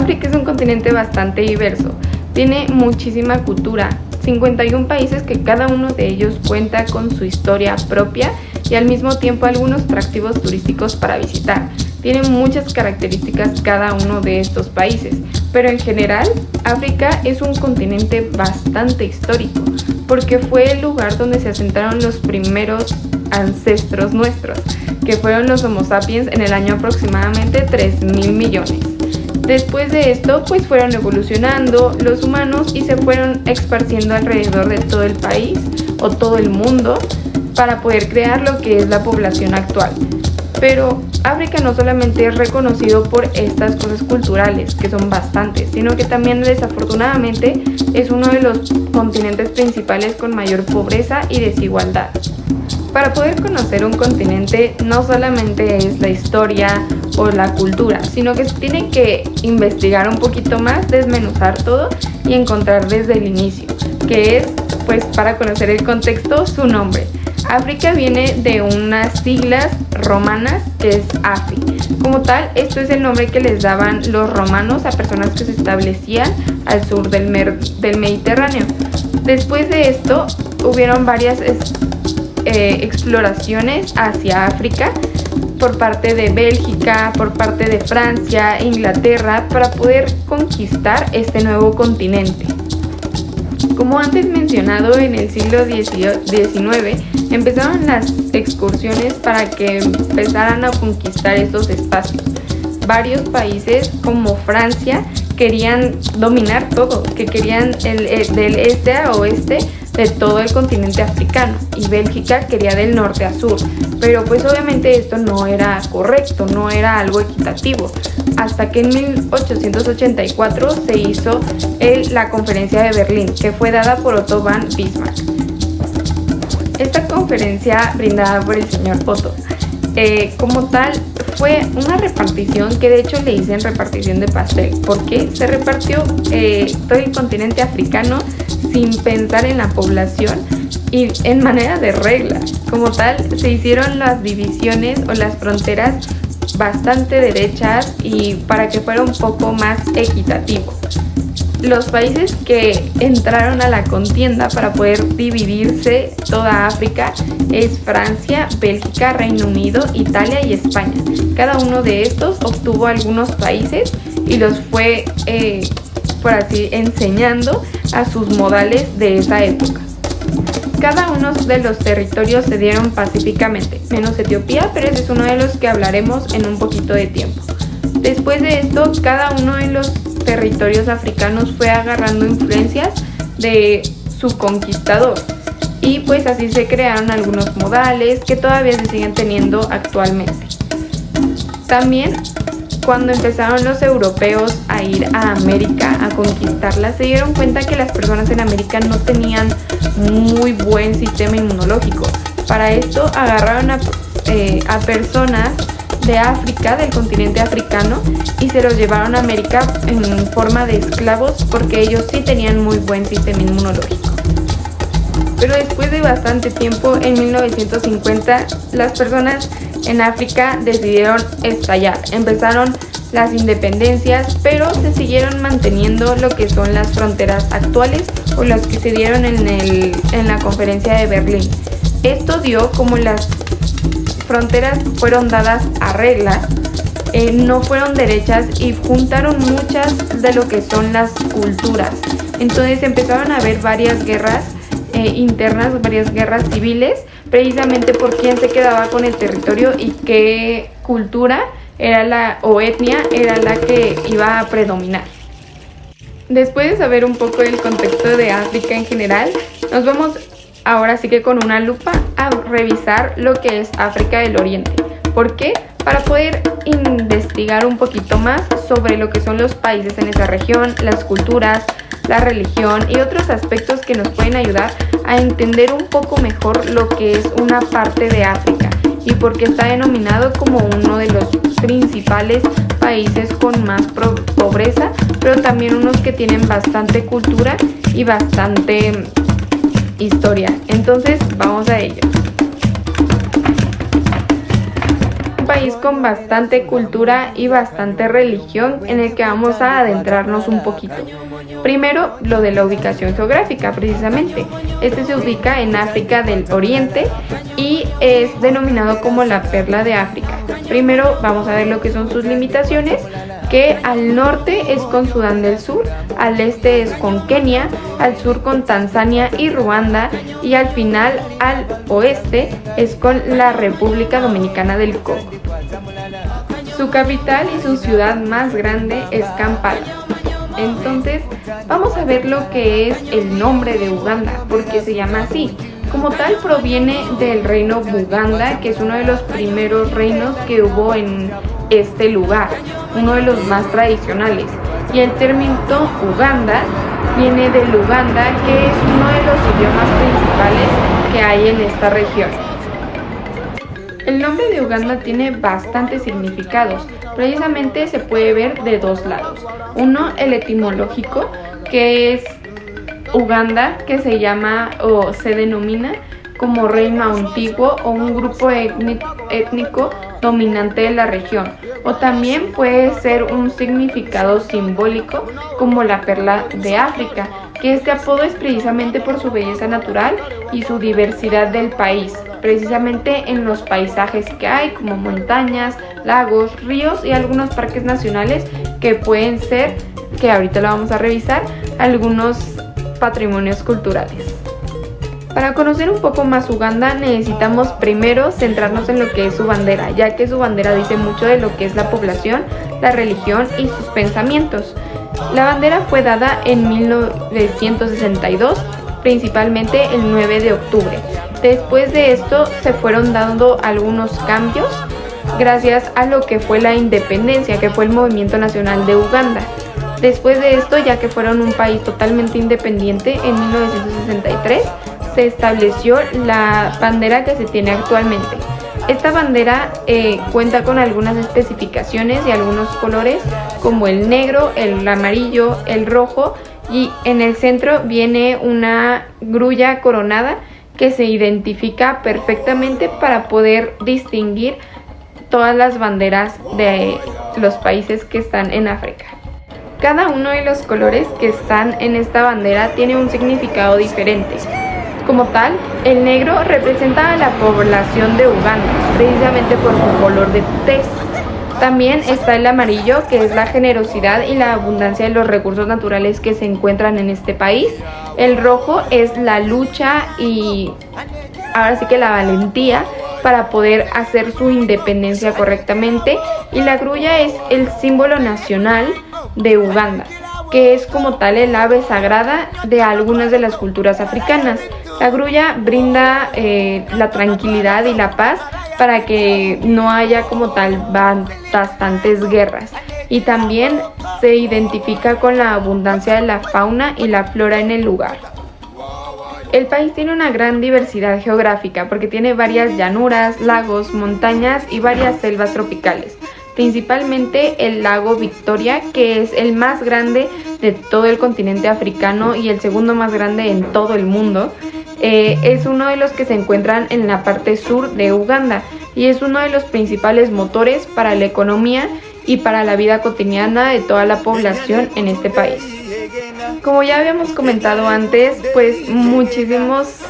África es un continente bastante diverso, tiene muchísima cultura, 51 países que cada uno de ellos cuenta con su historia propia y al mismo tiempo algunos atractivos turísticos para visitar. Tienen muchas características cada uno de estos países, pero en general África es un continente bastante histórico, porque fue el lugar donde se asentaron los primeros ancestros nuestros, que fueron los Homo sapiens en el año aproximadamente 3.000 millones. Después de esto, pues fueron evolucionando los humanos y se fueron esparciendo alrededor de todo el país o todo el mundo para poder crear lo que es la población actual. Pero África no solamente es reconocido por estas cosas culturales, que son bastantes, sino que también desafortunadamente es uno de los continentes principales con mayor pobreza y desigualdad. Para poder conocer un continente no solamente es la historia o la cultura, sino que se tiene que investigar un poquito más, desmenuzar todo y encontrar desde el inicio, que es, pues para conocer el contexto, su nombre. África viene de unas siglas romanas que es Afri. Como tal, esto es el nombre que les daban los romanos a personas que se establecían al sur del Mediterráneo. Después de esto, hubieron varias exploraciones hacia África por parte de Bélgica, por parte de Francia, Inglaterra, para poder conquistar este nuevo continente. Como antes mencionado, en el siglo XIX empezaron las excursiones para que empezaran a conquistar estos espacios. Varios países como Francia querían dominar todo, que querían del este a oeste de todo el continente africano, y Bélgica quería del norte a sur, pero pues obviamente esto no era correcto, no era algo equitativo, hasta que en 1884 se hizo la conferencia de Berlín, que fue dada por Otto von Bismarck. Esta conferencia brindada por el señor Otto, como tal, fue una repartición que de hecho le dicen repartición de pastel, porque se repartió todo el continente africano sin pensar en la población y en manera de regla. Como tal, se hicieron las divisiones o las fronteras bastante derechas y para que fuera un poco más equitativo. Los países que entraron a la contienda para poder dividirse toda África es Francia, Bélgica, Reino Unido, Italia y España. Cada uno de estos obtuvo algunos países y los fue, por así, enseñando a sus modales de esa época. Cada uno de los territorios se dieron pacíficamente, menos Etiopía, pero ese es uno de los que hablaremos en un poquito de tiempo. Después de esto, cada uno de los territorios africanos fue agarrando influencias de su conquistador y pues así se crearon algunos modales que todavía se siguen teniendo actualmente. También cuando empezaron los europeos a ir a América a conquistarla, se dieron cuenta que las personas en América no tenían muy buen sistema inmunológico. Para esto agarraron a personas de África, del continente africano, y se los llevaron a América en forma de esclavos porque ellos sí tenían muy buen sistema inmunológico. Pero después de bastante tiempo, en 1950, las personas en África decidieron estallar. Empezaron las independencias, pero se siguieron manteniendo lo que son las fronteras actuales o las que se dieron en la conferencia de Berlín. Esto dio como las fronteras fueron dadas a regla, no fueron derechas y juntaron muchas de lo que son las culturas. Entonces empezaron a haber varias guerras internas, varias guerras civiles, precisamente por quién se quedaba con el territorio y qué cultura o etnia era la que iba a predominar. Después de saber un poco del contexto de África en general, nos vamos ahora sí que con una lupa a revisar lo que es África del Oriente. ¿Por qué? Para poder investigar un poquito más sobre lo que son los países en esa región, las culturas, la religión y otros aspectos que nos pueden ayudar a entender un poco mejor lo que es una parte de África y por qué está denominado como uno de los principales países con más pobreza, pero también unos que tienen bastante cultura y bastante historia. Entonces vamos a ello. país con bastante cultura y bastante religión en el que vamos a adentrarnos un poquito. Primero, lo de la ubicación geográfica, precisamente. Este se ubica en África del Oriente y es denominado como la Perla de África. Primero vamos a ver lo que son sus limitaciones, que al norte es con Sudán del Sur, al este es con Kenia, al sur con Tanzania y Ruanda y al final al oeste es con la República Dominicana del Congo. Su capital y su ciudad más grande es Kampala. Entonces vamos a ver lo que es el nombre de Uganda, porque se llama así. Como tal proviene del reino Buganda, que es uno de los primeros reinos que hubo en este lugar, uno de los más tradicionales. Y el término Uganda viene del Uganda, que es uno de los idiomas principales que hay en esta región. El nombre de Uganda tiene bastantes significados. Precisamente se puede ver de dos lados. Uno, el etimológico, que es Uganda, que se llama o se denomina como reino antiguo o un grupo étnico dominante de la región, o también puede ser un significado simbólico como la Perla de África, que este apodo es precisamente por su belleza natural y su diversidad del país, precisamente en los paisajes que hay como montañas, lagos, ríos y algunos parques nacionales que pueden ser, que ahorita lo vamos a revisar, algunos patrimonios culturales. Para conocer un poco más Uganda necesitamos primero centrarnos en lo que es su bandera, ya que su bandera dice mucho de lo que es la población, la religión y sus pensamientos. La bandera fue dada en 1962, principalmente el 9 de octubre. Después de esto se fueron dando algunos cambios gracias a lo que fue la independencia, que fue el movimiento nacional de Uganda. Después de esto, ya que fueron un país totalmente independiente, en 1963 se estableció la bandera que se tiene actualmente. Esta bandera cuenta con algunas especificaciones y algunos colores como el negro, el amarillo, el rojo, y en el centro viene una grulla coronada que se identifica perfectamente para poder distinguir todas las banderas de los países que están en África. Cada uno de los colores que están en esta bandera tiene un significado diferente. Como tal, el negro representa a la población de Uganda, precisamente por su color de tez. También está el amarillo, que es la generosidad y la abundancia de los recursos naturales que se encuentran en este país. El rojo es la lucha y ahora sí que la valentía para poder hacer su independencia correctamente. Y la grulla es el símbolo nacional de Uganda, que es como tal el ave sagrada de algunas de las culturas africanas. La grulla brinda la tranquilidad y la paz para que no haya como tal bastantes guerras, y también se identifica con la abundancia de la fauna y la flora en el lugar. El país tiene una gran diversidad geográfica porque tiene varias llanuras, lagos, montañas y varias selvas tropicales. Principalmente el lago Victoria, que es el más grande de todo el continente africano y el segundo más grande en todo el mundo. Es uno de los que se encuentran en la parte sur de Uganda y es uno de los principales motores para la economía y para la vida cotidiana de toda la población en este país. Como ya habíamos comentado antes, pues muchísimos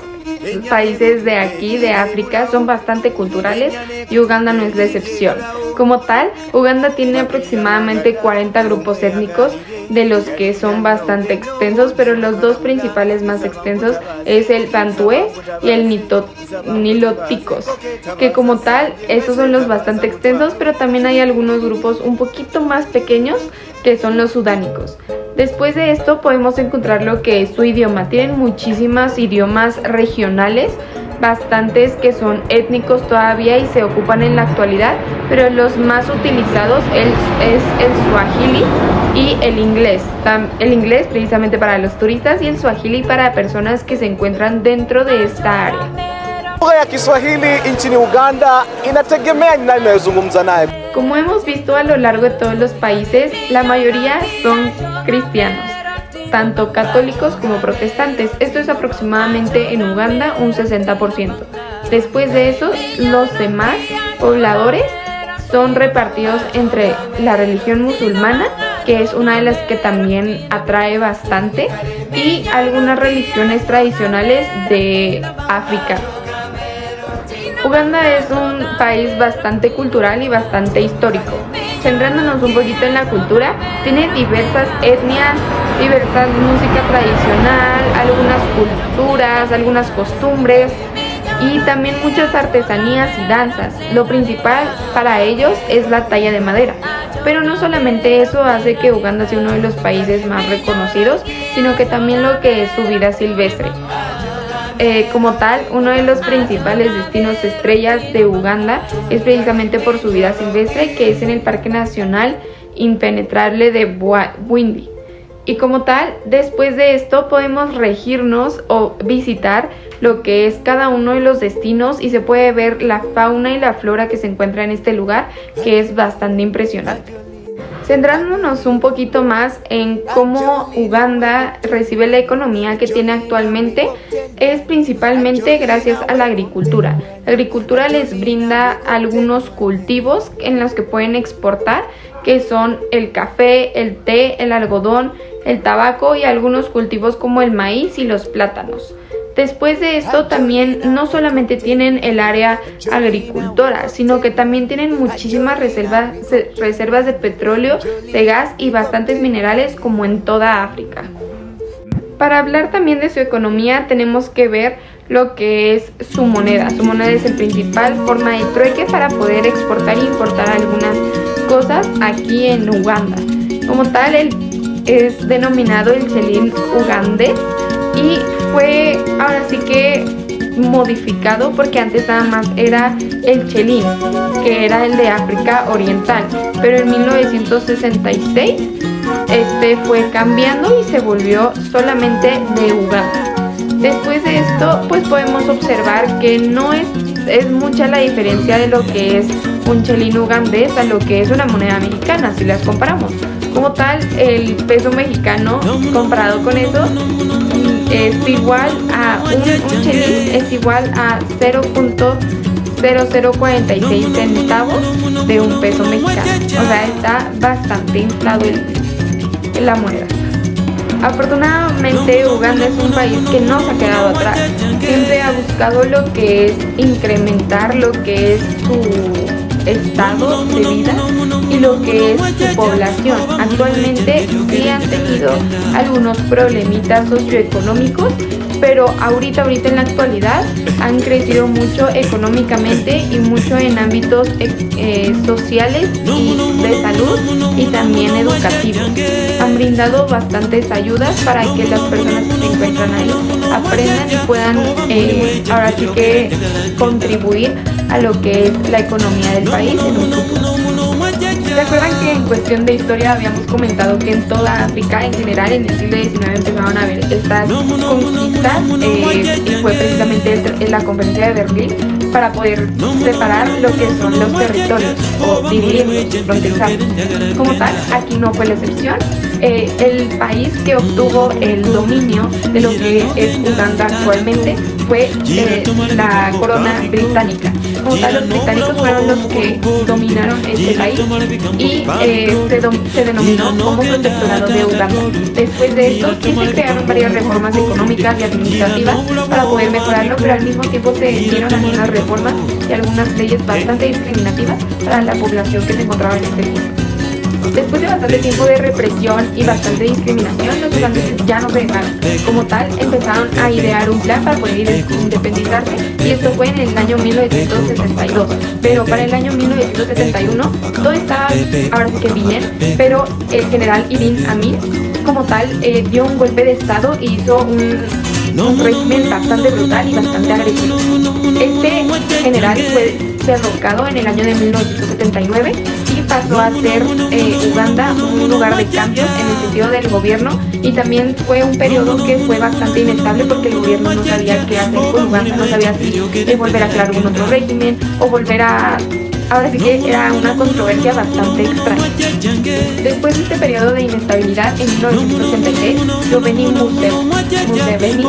países de aquí, de África, son bastante culturales y Uganda no es la excepción. Como tal, Uganda tiene aproximadamente 40 grupos étnicos, de los que son bastante extensos, pero los dos principales más extensos es el bantués y el niloticos, que como tal, esos son los bastante extensos, pero también hay algunos grupos un poquito más pequeños que son los sudánicos. Después de esto podemos encontrar lo que es su idioma. Tienen muchísimos idiomas regionales, bastantes que son étnicos todavía y se ocupan en la actualidad, pero los más utilizados es el suajili y el inglés. El inglés precisamente para los turistas y el suajili para personas que se encuentran dentro de esta área. Lugha ya Kiswahili nchini Uganda inategemea ni nani unayezungumza naye. Como hemos visto a lo largo de todos los países, la mayoría son cristianos, tanto católicos como protestantes. Esto es aproximadamente en Uganda un 60%. Después de eso, los demás pobladores son repartidos entre la religión musulmana, que es una de las que también atrae bastante, y algunas religiones tradicionales de África. Uganda es un país bastante cultural y bastante histórico. Centrándonos un poquito en la cultura, tiene diversas etnias, diversa música tradicional, algunas culturas, algunas costumbres y también muchas artesanías y danzas. Lo principal para ellos es la talla de madera. Pero no solamente eso hace que Uganda sea uno de los países más reconocidos, sino que también lo que es su vida silvestre. Como tal, uno de los principales destinos estrellas de Uganda es precisamente por su vida silvestre, que es en el Parque Nacional Impenetrable de Bwindi. Y como tal, después de esto podemos regirnos o visitar lo que es cada uno de los destinos y se puede ver la fauna y la flora que se encuentra en este lugar, que es bastante impresionante. Centrándonos un poquito más en cómo Uganda recibe la economía que tiene actualmente, es principalmente gracias a la agricultura. La agricultura les brinda algunos cultivos en los que pueden exportar, que son el café, el té, el algodón, el tabaco y algunos cultivos como el maíz y los plátanos. Después de esto también no solamente tienen el área agricultora, sino que también tienen muchísimas reservas de petróleo, de gas y bastantes minerales como en toda África. Para hablar también de su economía tenemos que ver lo que es su moneda. Su moneda es el principal forma de trueque para poder exportar e importar algunas cosas aquí en Uganda. Como tal, él es denominado el chelín ugandés y fue ahora sí que modificado porque antes nada más era el chelín, que era el de África Oriental, pero en 1966 este fue cambiando y se volvió solamente de Uganda. Después de esto pues podemos observar que no es mucha la diferencia de lo que es un chelín ugandés a lo que es una moneda mexicana si las comparamos. Como tal, el peso mexicano comparado con eso es igual a un chelín es igual a 0.0046 centavos de un peso mexicano. O sea, está bastante inflado la moneda. Afortunadamente, Uganda es un país que no se ha quedado atrás. Siempre ha buscado lo que es incrementar lo que es su estado de vida y lo que es su población. Actualmente sí han tenido algunos problemitas socioeconómicos, pero ahorita en la actualidad han crecido mucho económicamente y mucho en ámbitos sociales y de salud y también educativos. Han brindado bastantes ayudas para que las personas que se encuentran ahí aprendan y puedan ahora sí que contribuir a lo que es la economía del país en un futuro. ¿Se acuerdan que en cuestión de historia habíamos comentado que en toda África en general en el siglo XIX empezaron a haber estas conquistas y fue precisamente en la conferencia de Berlín para poder separar lo que son los territorios o dividirlos, fronterizarlos? Como tal, aquí no fue la excepción. El país que obtuvo el dominio de lo que es Uganda actualmente fue la corona británica. Como tal, los británicos fueron los que dominaron este país y se denominó como protectorado de Uganda. Después de esto sí se crearon varias reformas económicas y administrativas para poder mejorarlo, pero al mismo tiempo se dieron algunas reformas y algunas leyes bastante discriminativas para la población que se encontraba en este tiempo. Después de bastante tiempo de represión y bastante discriminación, los ugandeses ya no se dejaron. Como tal, empezaron a idear un plan para poder independizarse y esto fue en el año 1962. Pero para el año 1971 todo estaba ahora sí que bien, pero el general Idi Amin como tal dio un golpe de estado y hizo un régimen bastante brutal y bastante agresivo. Este general fue derrocado en el año de 1979 y pasó a ser Uganda un lugar de cambios en el sentido del gobierno, y también fue un periodo que fue bastante inestable porque el gobierno no sabía qué hacer con Uganda, no sabía si volver a hacer algún otro régimen o volver a... Ahora sí que era una controversia bastante extraña. Después de este periodo de inestabilidad, en 1986, Yoweri Museveni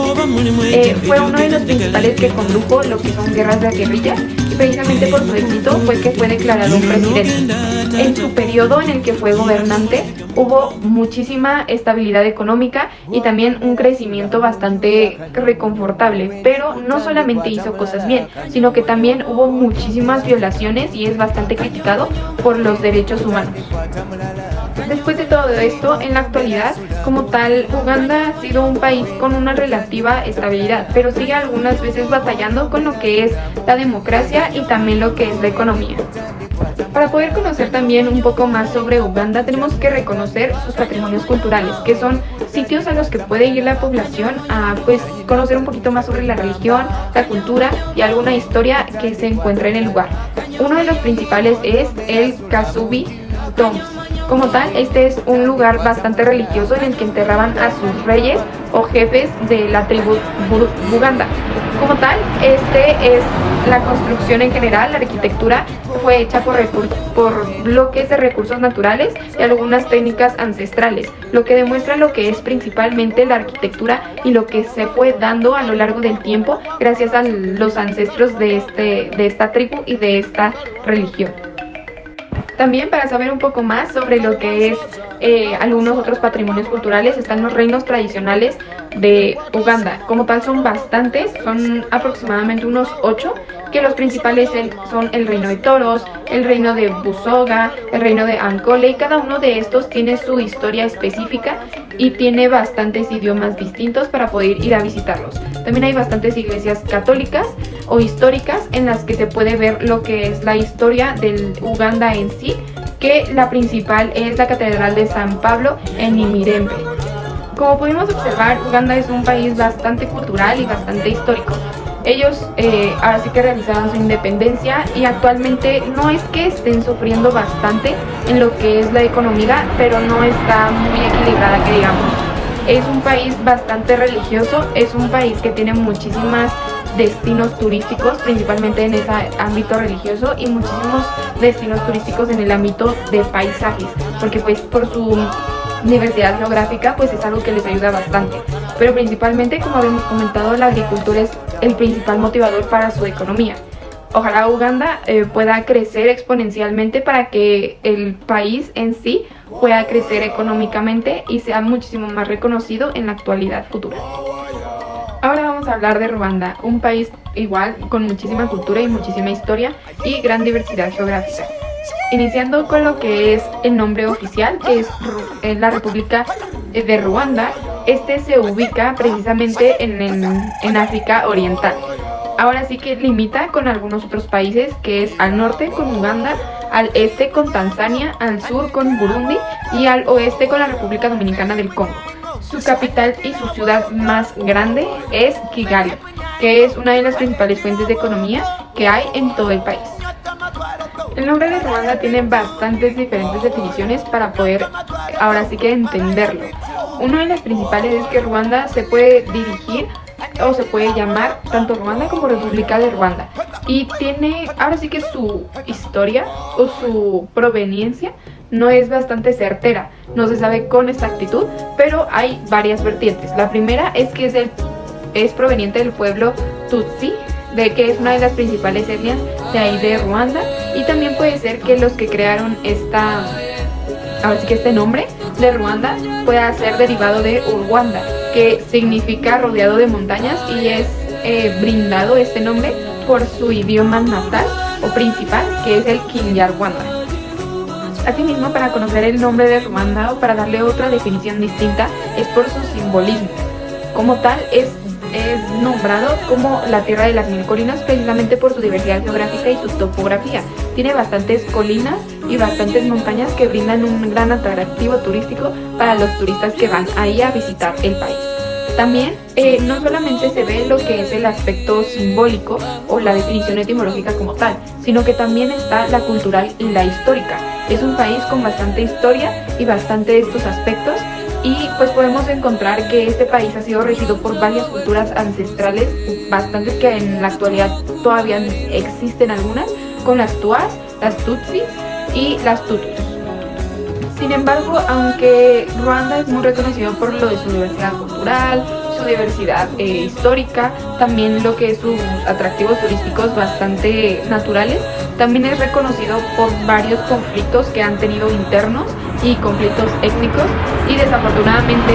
fue uno de los principales que condujo lo que son guerras de guerrillas y precisamente por su éxito fue que fue declarado presidente. En su periodo en el que fue gobernante hubo muchísima estabilidad económica y también un crecimiento bastante reconfortable, pero no solamente hizo cosas bien, sino que también hubo muchísimas violaciones y es bastante criticado por los derechos humanos. Después de todo esto, en la actualidad, como tal, Uganda ha sido un país con una relativa estabilidad, pero sigue algunas veces batallando con lo que es la democracia y también lo que es la economía. Para poder conocer también un poco más sobre Uganda, tenemos que reconocer sus patrimonios culturales, que son sitios a los que puede ir la población a conocer un poquito más sobre la religión, la cultura y alguna historia que se encuentra en el lugar. Uno de los principales es el Kasubi Tombs. Como tal, este es un lugar bastante religioso en el que enterraban a sus reyes o jefes de la tribu Buganda. Como tal, este es la construcción en general, la arquitectura fue hecha por bloques de recursos naturales y algunas técnicas ancestrales, lo que demuestra lo que es principalmente la arquitectura y lo que se fue dando a lo largo del tiempo gracias a los ancestros de esta tribu y de esta religión. También, para saber un poco más sobre lo que es algunos otros patrimonios culturales, están los reinos tradicionales de Uganda. Como tal son bastantes, son aproximadamente unos 8, que los principales son el reino de Toros, el reino de Busoga, el reino de Ankole, y cada uno de estos tiene su historia específica y tiene bastantes idiomas distintos para poder ir a visitarlos. También hay bastantes iglesias católicas o históricas en las que se puede ver lo que es la historia del Uganda en sí, que la principal es la Catedral de San Pablo en Imirembe. Como pudimos observar, Uganda es un país bastante cultural y bastante histórico. Ellos ahora sí que realizaron su independencia y actualmente no es que estén sufriendo bastante en lo que es la economía, pero no está muy equilibrada, que digamos. Es un país bastante religioso, es un país que tiene muchísimos destinos turísticos, principalmente en ese ámbito religioso, y muchísimos destinos turísticos en el ámbito de paisajes, porque pues por su diversidad geográfica pues es algo que les ayuda bastante. Pero principalmente, como habíamos comentado, la agricultura es el principal motivador para su economía. Ojalá Uganda pueda crecer exponencialmente para que el país en sí pueda crecer económicamente y sea muchísimo más reconocido en la actualidad futura. Ahora vamos a hablar de Ruanda, un país igual con muchísima cultura y muchísima historia y gran diversidad geográfica. Iniciando con lo que es el nombre oficial, que es la República de Ruanda. Este se ubica precisamente en África Oriental. Ahora sí que limita con algunos otros países, que es al norte con Uganda, al este con Tanzania, al sur con Burundi y al oeste con la República Dominicana del Congo. Su capital y su ciudad más grande es Kigali, que es una de las principales fuentes de economía que hay en todo el país. El nombre de Ruanda tiene bastantes diferentes definiciones para poder ahora sí que entenderlo. Una de las principales es que Ruanda se puede dirigir o se puede llamar tanto Ruanda como República de Ruanda, y tiene ahora sí que su historia o su proveniencia no es bastante certera, no se sabe con exactitud, pero hay varias vertientes. La primera es que es proveniente del pueblo Tutsi, de que es una de las principales etnias de ahí de Ruanda, y también puede ser que los que crearon ahora sí que este nombre de Ruanda pueda ser derivado de Urwanda, que significa rodeado de montañas, y es brindado este nombre por su idioma natal o principal, que es el Kinyarwanda. Asimismo, para conocer el nombre de Ruanda o para darle otra definición distinta es por su simbolismo. Como tal, es nombrado como la tierra de las mil colinas precisamente por su diversidad geográfica y su topografía. Tiene bastantes colinas y bastantes montañas que brindan un gran atractivo turístico para los turistas que van ahí a visitar el país. También no solamente se ve lo que es el aspecto simbólico o la definición etimológica como tal, sino que también está la cultural y la histórica. Es un país con bastante historia y bastante de estos aspectos, y pues podemos encontrar que este país ha sido regido por varias culturas ancestrales, bastantes que en la actualidad todavía existen algunas, con las Tuas, las Tutsis y las Tutus. Sin embargo, aunque Ruanda es muy reconocido por lo de su diversidad cultural, su diversidad histórica, también lo que es sus atractivos turísticos bastante naturales. También es reconocido por varios conflictos que han tenido internos y conflictos étnicos, y desafortunadamente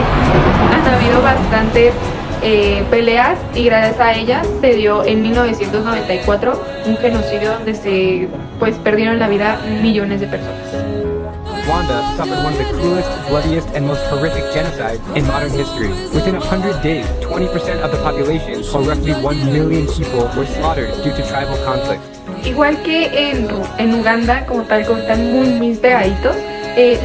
han habido bastantes peleas, y gracias a ellas se dio en 1994 un genocidio donde se perdieron la vida millones de personas. Rwanda suffered one of the cruelest, bloodiest, and most horrific genocides in modern history. Within 100 days, 20% of the population, or roughly 1 million people, were slaughtered due to tribal conflict. Igual que en Uganda, como tal, como están muy pegaditos,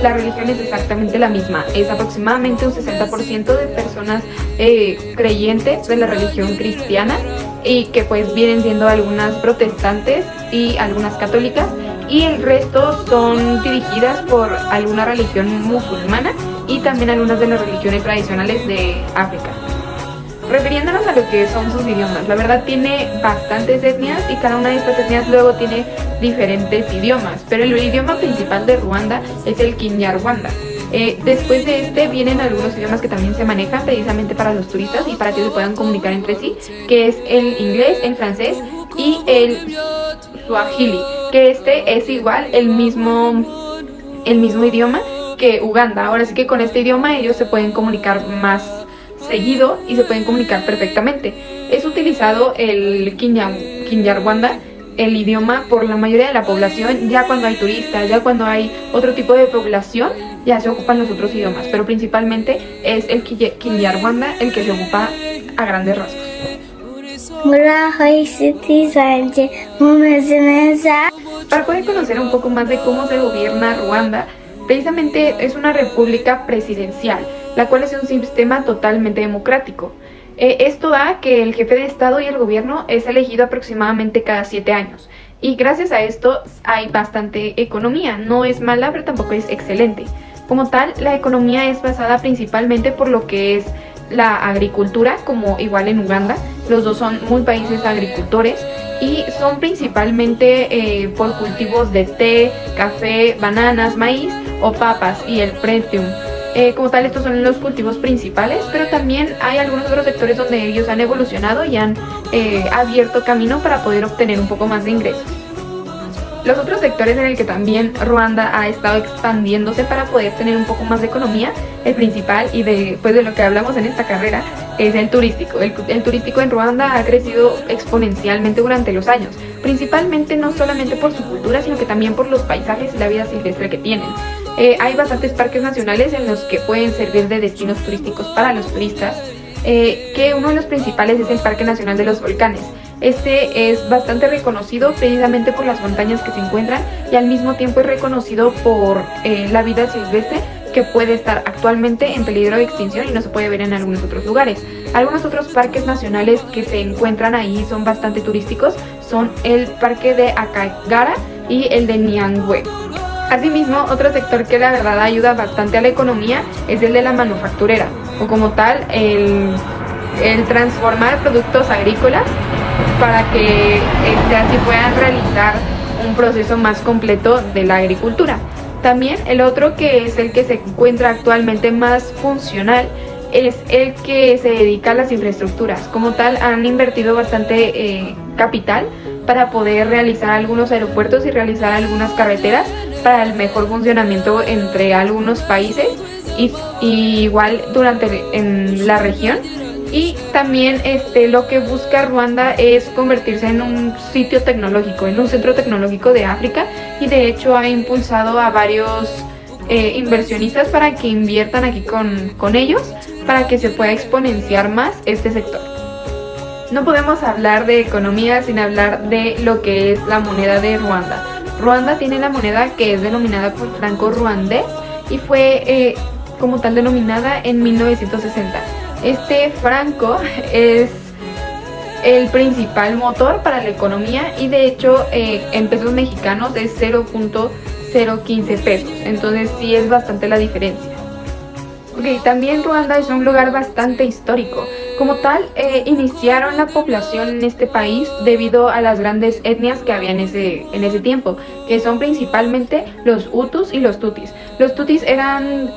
la religión es exactamente la misma. Es aproximadamente un 60% de personas creyentes de la religión cristiana, y que vienen siendo algunas protestantes y algunas católicas, y el resto son dirigidas por alguna religión musulmana y también algunas de las religiones tradicionales de África. Refiriéndonos a lo que son sus idiomas, la verdad tiene bastantes etnias, y cada una de estas etnias luego tiene diferentes idiomas, pero el idioma principal de Ruanda es el Kinyarwanda. Después de este vienen algunos idiomas que también se manejan precisamente para los turistas y para que se puedan comunicar entre sí, que es el inglés, el francés y el Swahili, que este es igual el mismo idioma que Uganda. Ahora sí que con este idioma ellos se pueden comunicar más seguido y se pueden comunicar perfectamente. Es utilizado el Kinyarwanda, el idioma, por la mayoría de la población. Ya cuando hay turistas, ya cuando hay otro tipo de población, ya se ocupan los otros idiomas, pero principalmente es el Kinyarwanda el que se ocupa a grandes rasgos. Para poder conocer un poco más de cómo se gobierna Ruanda, precisamente es una república presidencial, la cual es un sistema totalmente democrático. Esto da que el jefe de Estado y el gobierno es elegido aproximadamente cada 7 años. Y gracias a esto hay bastante economía. No es mala, pero tampoco es excelente. Como tal, la economía es basada principalmente por lo que es la agricultura, como igual en Uganda. Los dos son muy países agricultores y son principalmente por cultivos de té, café, bananas, maíz o papas y el pretium. Como tal, estos son los cultivos principales, pero también hay algunos otros sectores donde ellos han evolucionado y han abierto camino para poder obtener un poco más de ingresos. Los otros sectores en el que también Ruanda ha estado expandiéndose para poder tener un poco más de economía, el principal y de lo que hablamos en esta carrera, es el turístico. El turístico en Ruanda ha crecido exponencialmente durante los años, principalmente no solamente por su cultura, sino que también por los paisajes y la vida silvestre que tienen. Hay bastantes parques nacionales en los que pueden servir de destinos turísticos para los turistas, que uno de los principales es el Parque Nacional de los Volcanes. Este es bastante reconocido precisamente por las montañas que se encuentran, y al mismo tiempo es reconocido por la vida silvestre, que puede estar actualmente en peligro de extinción y no se puede ver en algunos otros lugares. Algunos otros parques nacionales que se encuentran ahí son bastante turísticos, son el Parque de Akagera y el de Nyangwe. Asimismo, otro sector que la verdad ayuda bastante a la economía es el de la manufacturera, o como tal, el transformar productos agrícolas para que así puedan realizar un proceso más completo de la agricultura. También el otro, que es el que se encuentra actualmente más funcional, es el que se dedica a las infraestructuras. Como tal, han invertido bastante capital para poder realizar algunos aeropuertos y realizar algunas carreteras para el mejor funcionamiento entre algunos países y igual en la región. Y también lo que busca Ruanda es convertirse en un sitio tecnológico, en un centro tecnológico de África, y de hecho ha impulsado a varios inversionistas para que inviertan aquí con ellos, para que se pueda exponenciar más este sector. No podemos hablar de economía sin hablar de lo que es la moneda de Ruanda. Ruanda tiene la moneda que es denominada por franco ruandés y fue como tal denominada en 1960. Este franco es el principal motor para la economía, y de hecho en pesos mexicanos es 0.015 pesos, entonces sí es bastante la diferencia. También Ruanda es un lugar bastante histórico. Como tal, iniciaron la población en este país debido a las grandes etnias que había en ese tiempo, que son principalmente los Hutus y los Tutis. Los Tutis eran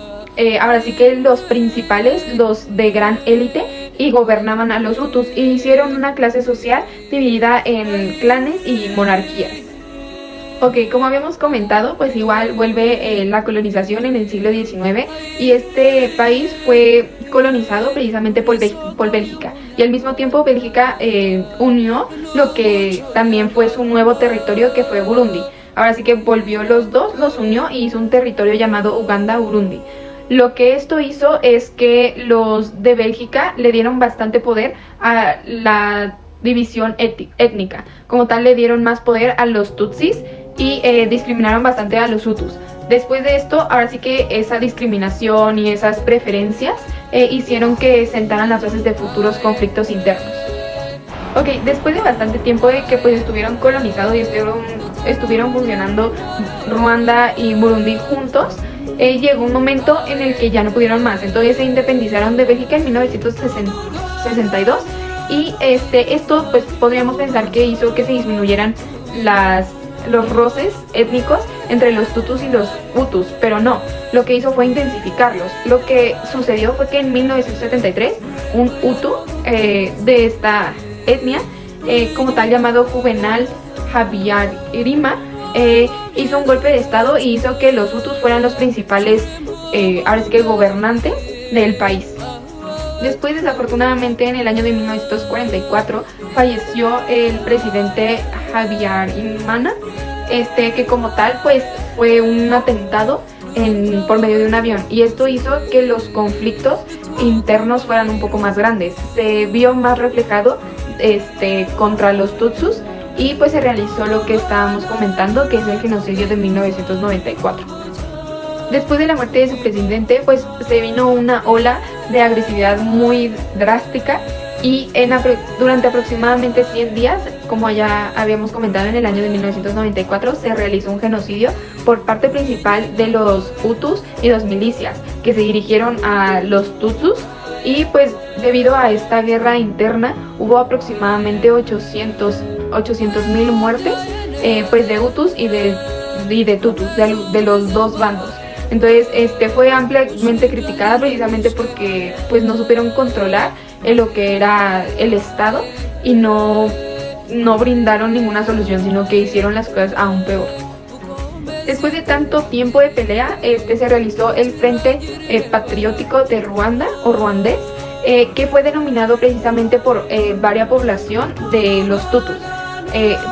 ahora sí que los principales, los de gran élite, y gobernaban a los hutus, y hicieron una clase social dividida en clanes y monarquías. Ok, como habíamos comentado, pues igual vuelve la colonización en el siglo XIX, y este país fue colonizado precisamente por Bélgica, y al mismo tiempo Bélgica unió lo que también fue su nuevo territorio, que fue Burundi. Ahora sí que volvió los dos, los unió y hizo un territorio llamado Uganda-Burundi. Lo que esto hizo es que los de Bélgica le dieron bastante poder a la división étnica. Como tal, le dieron más poder a los tutsis y discriminaron bastante a los hutus. Después de esto, ahora sí que esa discriminación y esas preferencias hicieron que sentaran las bases de futuros conflictos internos. Ok, después de bastante tiempo de que pues estuvieron colonizados y estuvieron funcionando Ruanda y Burundi juntos, llegó un momento en el que ya no pudieron más, entonces se independizaron de Bélgica en 1962, y esto pues podríamos pensar que hizo que se disminuyeran los roces étnicos entre los tutus y los hutus, pero no, lo que hizo fue intensificarlos. Lo que sucedió fue que en 1973 un hutu de esta etnia, como tal llamado Juvenal Habyarimana, hizo un golpe de estado y hizo que los hutus fueran los principales ahora sí que gobernantes del país. Después, desafortunadamente, en el año de 1944 falleció el presidente Habyarimana, que como tal pues fue un atentado por medio de un avión, y esto hizo que los conflictos internos fueran un poco más grandes. Se vio más reflejado contra los tutsus, y pues se realizó lo que estábamos comentando, que es el genocidio de 1994. Después de la muerte de su presidente, pues se vino una ola de agresividad muy drástica, y durante aproximadamente 100 días, como ya habíamos comentado, en el año de 1994 se realizó un genocidio por parte principal de los hutus y dos milicias que se dirigieron a los tutsus, y pues debido a esta guerra interna hubo aproximadamente 800,000 muertes pues de hutus y de tutus, de los dos bandos. Entonces fue ampliamente criticada precisamente porque pues no supieron controlar lo que era el Estado, y no brindaron ninguna solución, sino que hicieron las cosas aún peor. Después de tanto tiempo de pelea, se realizó el Frente Patriótico de Ruanda, o ruandés, que fue denominado precisamente por varia población de los tutus,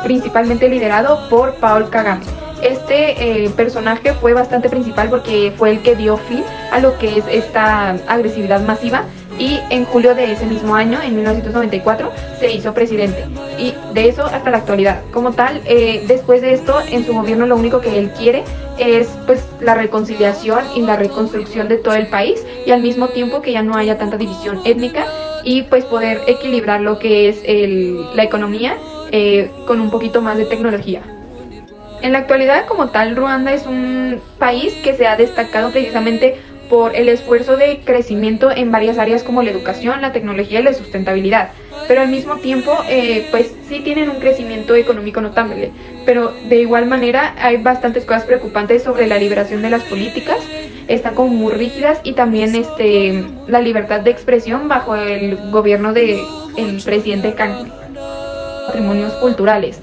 principalmente liderado por Paul Kagame. Este personaje fue bastante principal porque fue el que dio fin a lo que es esta agresividad masiva, y en julio de ese mismo año, en 1994, se hizo presidente, y de eso hasta la actualidad. Como tal, después de esto, en su gobierno lo único que él quiere es pues la reconciliación y la reconstrucción de todo el país, y al mismo tiempo que ya no haya tanta división étnica, y pues poder equilibrar lo que es la economía con un poquito más de tecnología. En la actualidad, como tal, Ruanda es un país que se ha destacado precisamente por el esfuerzo de crecimiento en varias áreas como la educación, la tecnología y la sustentabilidad, pero al mismo tiempo pues sí tienen un crecimiento económico notable, pero de igual manera hay bastantes cosas preocupantes sobre la liberación de las políticas, están como muy rígidas, y también la libertad de expresión bajo el gobierno del presidente Kagame. Patrimonios culturales,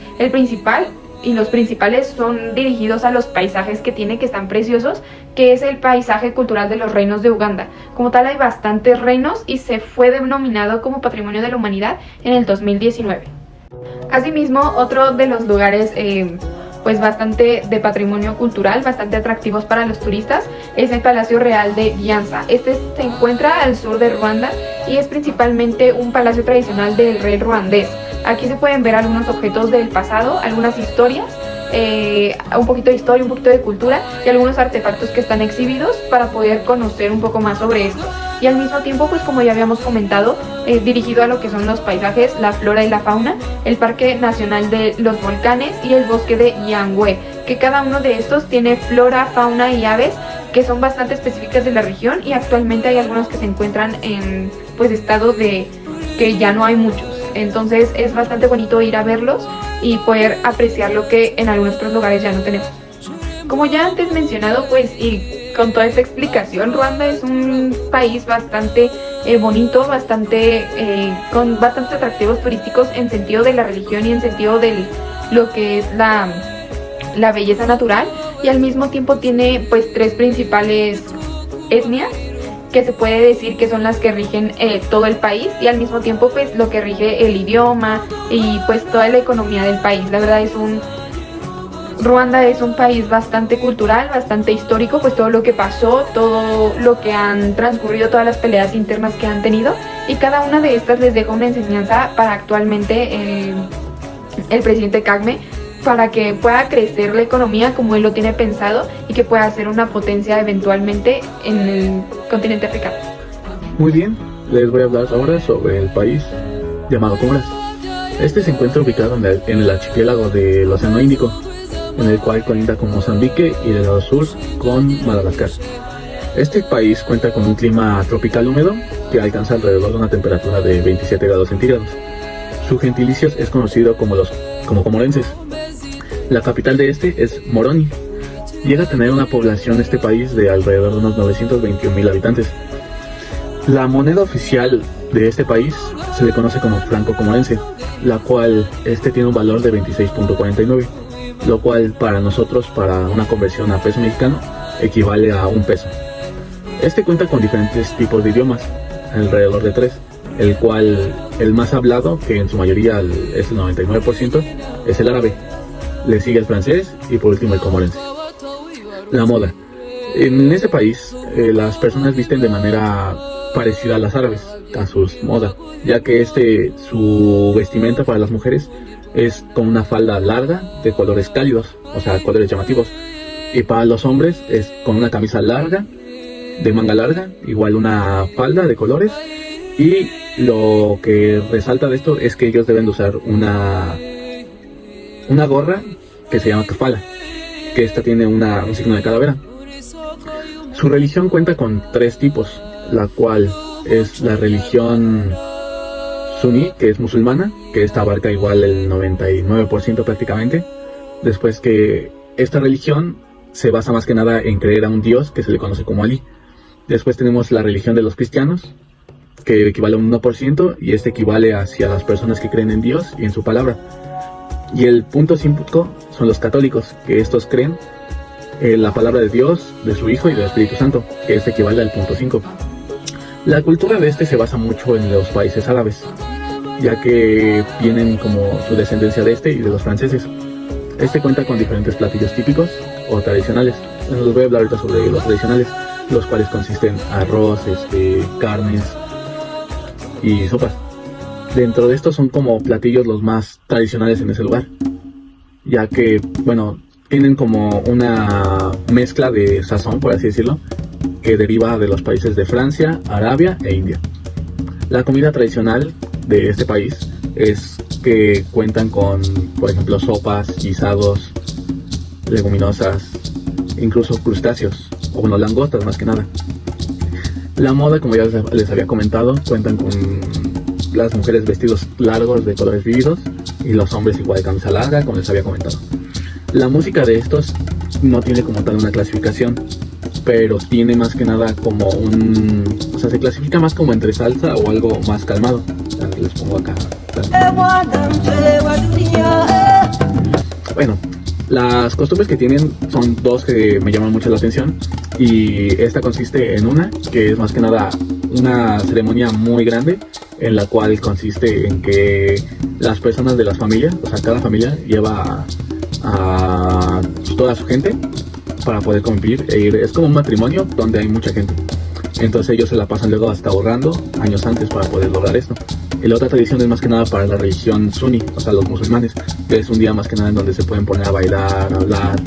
los principales son dirigidos a los paisajes que tiene, que están preciosos, que es el paisaje cultural de los reinos de Uganda. Como tal, hay bastantes reinos y se fue denominado como Patrimonio de la Humanidad en el 2019. Asimismo, otro de los lugares pues bastante de patrimonio cultural, bastante atractivos para los turistas, es el Palacio Real de Vianza. Se encuentra al sur de Ruanda y es principalmente un palacio tradicional del rey ruandés. Aquí se pueden ver algunos objetos del pasado, algunas historias, un poquito de historia, un poquito de cultura, y algunos artefactos que están exhibidos para poder conocer un poco más sobre esto. Y al mismo tiempo, pues como ya habíamos comentado, dirigido a lo que son los paisajes, la flora y la fauna, el Parque Nacional de los Volcanes y el Bosque de Nyangwe, que cada uno de estos tiene flora, fauna y aves que son bastante específicas de la región, y actualmente hay algunos que se encuentran en pues estado de que ya no hay muchos. Entonces es bastante bonito ir a verlos y poder apreciar lo que en algunos otros lugares ya no tenemos. Como ya antes mencionado, pues y con toda esta explicación, Ruanda es un país bastante bonito, con bastantes atractivos turísticos en sentido de la religión y en sentido de lo que es la belleza natural, y al mismo tiempo tiene pues 3 principales etnias que se puede decir que son las que rigen todo el país, y al mismo tiempo pues lo que rige el idioma y pues toda la economía del país. La verdad Ruanda es un país bastante cultural, bastante histórico, pues todo lo que pasó, todo lo que han transcurrido, todas las peleas internas que han tenido, y cada una de estas les deja una enseñanza para actualmente el presidente Kagame, para que pueda crecer la economía como él lo tiene pensado y que pueda ser una potencia eventualmente en el continente africano. Muy bien, les voy a hablar ahora sobre el país llamado Comoras. Este se encuentra ubicado en el archipiélago del Océano Índico, en el cual colinda con Mozambique y del lado sur con Madagascar. Este país cuenta con un clima tropical húmedo que alcanza alrededor de una temperatura de 27 grados centígrados. Su gentilicio es conocido como comorenses. La capital de este es Moroni. Llega a tener una población este país de alrededor de unos 921,000 habitantes. La moneda oficial de este país se le conoce como franco comorense, la cual tiene un valor de 26.49, lo cual para nosotros, para una conversión a peso mexicano, equivale a un peso. Este cuenta con diferentes tipos de idiomas, alrededor de 3, el cual el más hablado, que en su mayoría es el 99%, es el árabe. Le sigue el francés y por último el comorense. La moda. En este país las personas visten de manera parecida a las árabes, a sus modas, ya que su vestimenta para las mujeres es con una falda larga de colores cálidos, o sea, colores llamativos, y para los hombres es con una camisa larga, de manga larga, igual una falda de colores, y lo que resalta de esto es que ellos deben de usar una gorra que se llama kafala, que tiene un signo de calavera. Su religión cuenta con 3 tipos, la cual es la religión suní, que es musulmana, que esta abarca igual el 99% prácticamente. Después que esta religión se basa más que nada en creer a un dios que se le conoce como Alí. Después tenemos la religión de los cristianos, que equivale a un 1%, y equivale hacia las personas que creen en Dios y en su palabra. Y el punto 5 son los católicos, que estos creen en la palabra de Dios, de su Hijo y del Espíritu Santo, que equivale al punto 5. La cultura de se basa mucho en los países árabes, ya que vienen como su descendencia de y de los franceses. Cuenta con diferentes platillos típicos o tradicionales. Les voy a hablar ahorita sobre los tradicionales, los cuales consisten en arroz, carnes y sopas. Dentro de estos son como platillos los más tradicionales en ese lugar, ya que, tienen como una mezcla de sazón, por así decirlo, que deriva de los países de Francia, Arabia e India. La comida tradicional de este país es que cuentan con, por ejemplo, sopas, guisados, leguminosas, incluso crustáceos, o langostas más que nada. La moda, como ya les había comentado, cuentan con las mujeres vestidos largos de colores vívidos y los hombres igual de camisa larga, como les había comentado. La música de estos no tiene como tal una clasificación, pero tiene más que nada como se clasifica más como entre salsa o algo más calmado. Les pongo acá. Las costumbres que tienen son 2 que me llaman mucho la atención, y esta consiste en una que es más que nada una ceremonia muy grande, en la cual consiste en que las personas de las familias, cada familia lleva a toda su gente para poder convivir e ir. Es como un matrimonio donde hay mucha gente, entonces ellos se la pasan luego hasta ahorrando años antes para poder lograr esto. Y la otra tradición es más que nada para la religión suní, los musulmanes, que es un día más que nada en donde se pueden poner a bailar, a hablar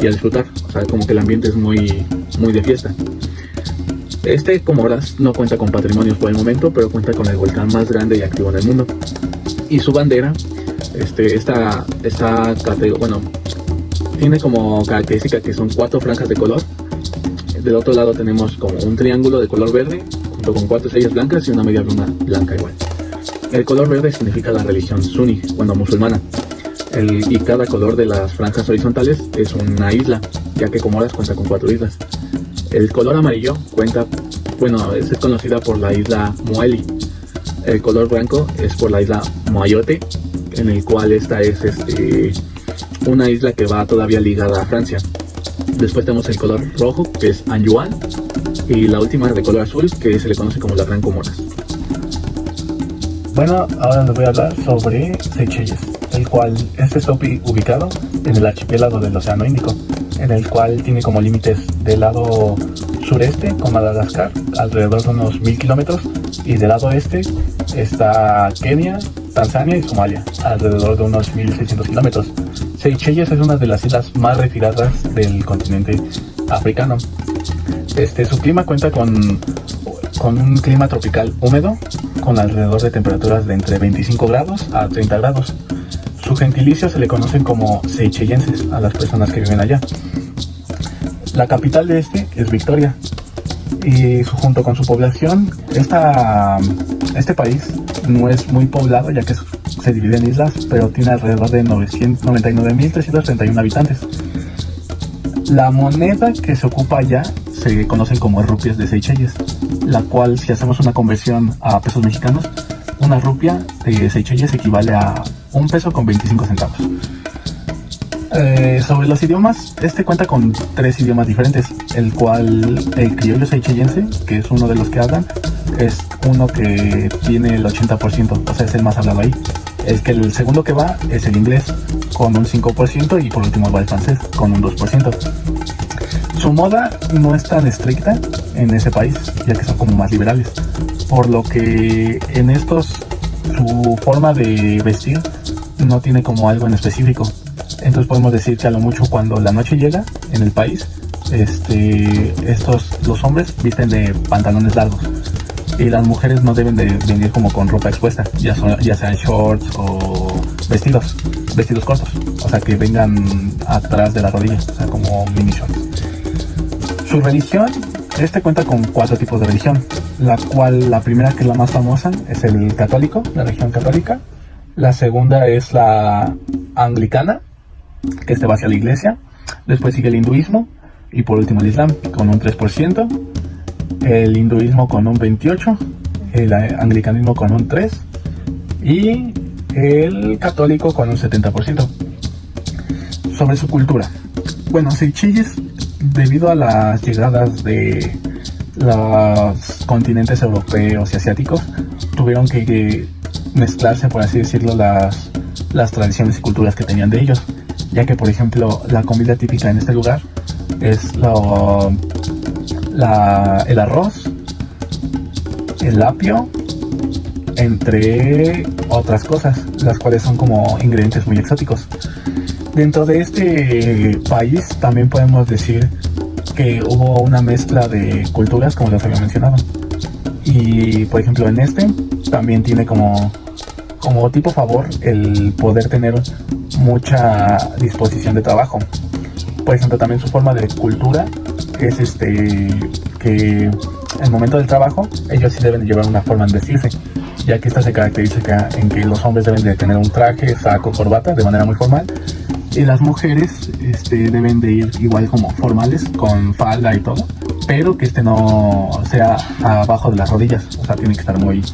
y a disfrutar, como que el ambiente es muy, muy de fiesta. Comoras no cuenta con patrimonios por el momento, pero cuenta con el volcán más grande y activo en el mundo. Y su bandera, tiene como característica que son 4 franjas de color. Del otro lado tenemos como un triángulo de color verde, junto con 4 estrellas blancas y una media luna blanca igual. El color verde significa la religión suní, musulmana. Y cada color de las franjas horizontales es una isla, ya que Comoras cuenta con 4 islas. El color amarillo es conocida por la isla Moeli. El color blanco es por la isla Mayotte, en el cual esta es una isla que va todavía ligada a Francia. Después tenemos el color rojo, que es Anjouan, y la última de color azul, que se le conoce como la Gran Comoras. Bueno, ahora les voy a hablar sobre Seychelles, el cual está ubicado en el archipiélago del Océano Índico, en el cual tiene como límites del lado sureste con Madagascar, alrededor de unos 1000 kilómetros, y del lado este está Kenia, Tanzania y Somalia, alrededor de unos 1600 kilómetros. Seychelles es una de las islas más retiradas del continente africano. Su clima cuenta con un clima tropical húmedo, con alrededor de temperaturas de entre 25 grados a 30 grados. Su gentilicio se le conocen como seychellenses a las personas que viven allá. La capital de es Victoria, y junto con su población, este país no es muy poblado, ya que se divide en islas, pero tiene alrededor de 99.331 habitantes. La moneda que se ocupa allá se conocen como rupias de Seychelles, la cual, si hacemos una conversión a pesos mexicanos, una rupia de Seychelles equivale a un peso con 25 centavos. Sobre los idiomas, cuenta con 3 idiomas diferentes, el cual el criollo seychellense, que es uno de los que hablan, es uno que tiene el 80%, o sea, es el más hablado ahí. El segundo que va es el inglés, con un 5%, y por último va el francés, con un 2%. Su moda no es tan estricta en ese país, ya que son como más liberales, por lo que en su forma de vestir no tiene como algo en específico. Entonces podemos decir que a lo mucho cuando la noche llega en el país, los hombres visten de pantalones largos, y las mujeres no deben de venir como con ropa expuesta, ya sean shorts o vestidos cortos, o sea, que vengan atrás de la rodilla, o sea, como mini shorts. Su religión, cuenta con 4 tipos de religión, la primera, que es la más famosa, es el católico, la religión católica. La segunda es la anglicana, que va hacia la iglesia. Después sigue el hinduismo, y por último el islam, con un 3%, el hinduismo con un 28%, el anglicanismo con un 3%, y el católico con un 70%. Sobre su cultura, bueno, Seychelles, debido a las llegadas de los continentes europeos y asiáticos, tuvieron que mezclarse, por así decirlo, las tradiciones y culturas que tenían de ellos, ya que, por ejemplo, la comida típica en este lugar es el arroz, el apio, entre otras cosas, las cuales son como ingredientes muy exóticos. Dentro de este país también podemos decir que hubo una mezcla de culturas, como les había mencionado, y por ejemplo también tiene como tipo favor el poder tener mucha disposición de trabajo. Por ejemplo, también su forma de cultura es que el momento del trabajo ellos sí deben de llevar una forma de vestirse, ya que esta se caracteriza en que los hombres deben de tener un traje, saco, corbata de manera muy formal, y las mujeres deben de ir igual como formales, con falda y todo, pero que no sea abajo de las rodillas, o sea, tiene que estar muy,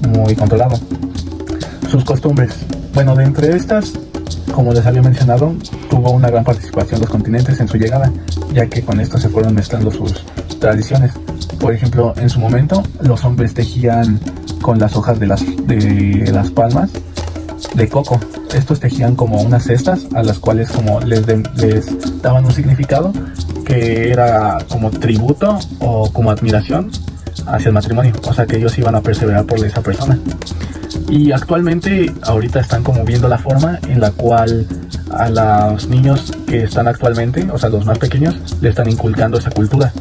muy controlado. Sus costumbres, bueno, de entre estas, como les había mencionado, tuvo una gran participación los continentes en su llegada, ya que con esto se fueron mezclando sus tradiciones. Por ejemplo, en su momento, los hombres tejían con las hojas de las palmas de coco. Estos tejían como unas cestas, a las cuales como les daban un significado, que era como tributo o como admiración hacia el matrimonio, o sea, que ellos iban a perseverar por esa persona. Y ahorita están como viendo la forma en la cual a los niños que están actualmente, o sea, los más pequeños, le están inculcando esa cultura,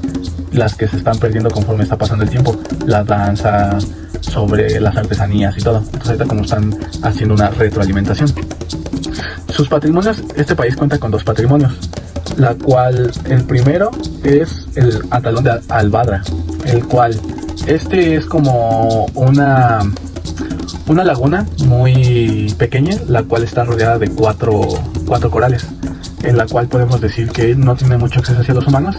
las que se están perdiendo conforme está pasando el tiempo, la danza, sobre las artesanías y todo. Entonces ahorita como están haciendo una retroalimentación. Sus patrimonios, este país cuenta con 2 patrimonios, la cual el primero es el Atalón de Albadra, el cual es como una laguna muy pequeña, la cual está rodeada de cuatro corales, en la cual podemos decir que no tiene mucho acceso hacia los humanos,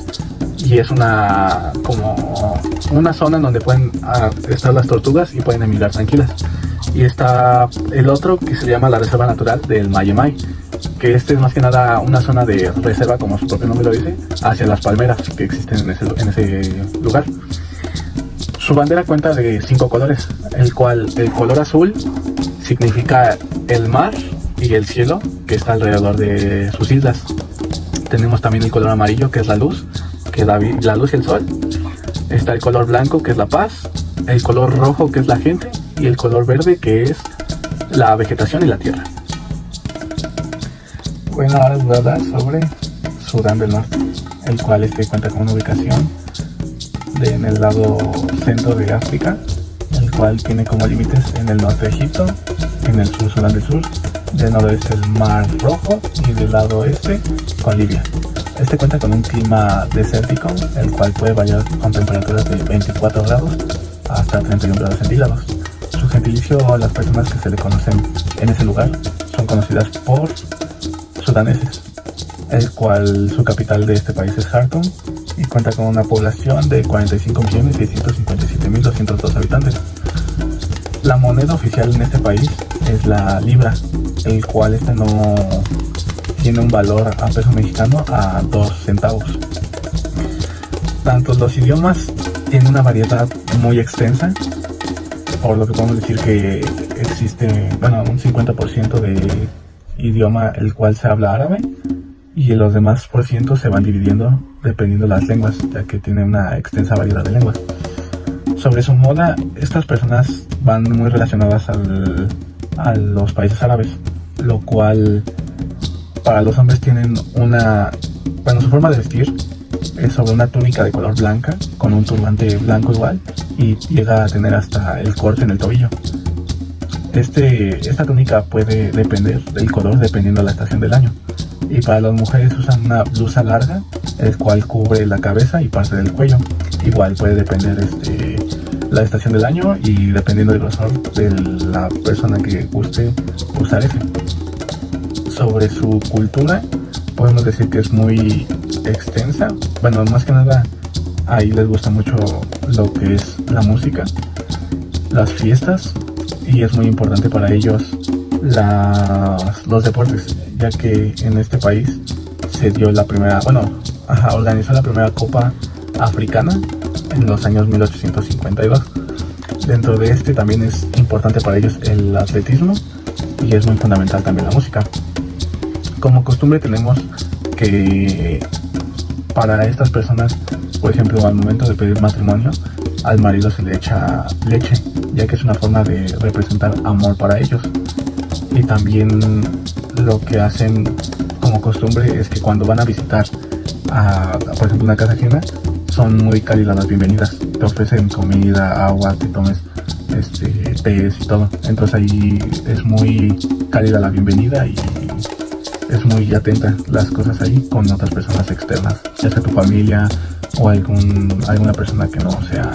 y es como una zona en donde pueden estar las tortugas y pueden emigrar tranquilas. Y está el otro que se llama la Reserva Natural del Mae Mai, que es más que nada una zona de reserva, como su propio nombre lo dice, hacia las palmeras que existen en ese lugar. Su bandera cuenta de 5 colores, el cual el color azul significa el mar y el cielo que está alrededor de sus islas. Tenemos también el color amarillo, que es la luz, la luz y el sol. Está el color blanco, que es la paz, el color rojo, que es la gente, y el color verde, que es la vegetación y la tierra. Bueno, ahora les voy a hablar sobre Sudán del Norte, el cual cuenta con una ubicación en el lado centro de África, el cual tiene como límites en el norte Egipto, en el sur Sudán del Sur, del noroeste el Mar Rojo y del lado oeste con Libia. Cuenta con un clima desértico, el cual puede variar con temperaturas de 24 grados hasta 31 grados centígrados. Su gentilicio, las personas que se le conocen en ese lugar, son conocidas por sudaneses, el cual su capital de este país es Khartoum y cuenta con una población de 45.657.202 habitantes. La moneda oficial en este país es la libra, el cual no tiene un valor a peso mexicano a 2 centavos. Tanto los idiomas tienen una variedad muy extensa, por lo que podemos decir que existe un 50% de idioma el cual se habla árabe, y los demás por ciento se van dividiendo dependiendo de las lenguas, ya que tiene una extensa variedad de lenguas. Sobre su moda, estas personas van muy relacionadas a los países árabes, lo cual para los hombres tienen su forma de vestir es sobre una túnica de color blanca con un turbante blanco igual, y llega a tener hasta el corte en el tobillo. Esta túnica puede depender del color dependiendo de la estación del año. Y para las mujeres usan una blusa larga, el cual cubre la cabeza y parte del cuello. Igual puede depender la estación del año y dependiendo del grosor de la persona que guste usar ese. Sobre su cultura, podemos decir que es muy extensa. Más que nada, ahí les gusta mucho lo que es la música, las fiestas, y es muy importante para ellos los deportes, ya que en este país se dio organizó la primera Copa Africana en los años 1852. Dentro de también es importante para ellos el atletismo, y es muy fundamental también la música. Como costumbre tenemos que para estas personas, por ejemplo, al momento de pedir matrimonio, al marido se le echa leche, ya que es una forma de representar amor para ellos. Y también lo que hacen como costumbre es que cuando van a visitar por ejemplo, una casa ajena, son muy cálidas las bienvenidas. Te ofrecen comida, agua, que tomes tés y todo. Entonces ahí es muy cálida la bienvenida y es muy atenta las cosas ahí con otras personas externas, ya sea tu familia o alguna persona que no sea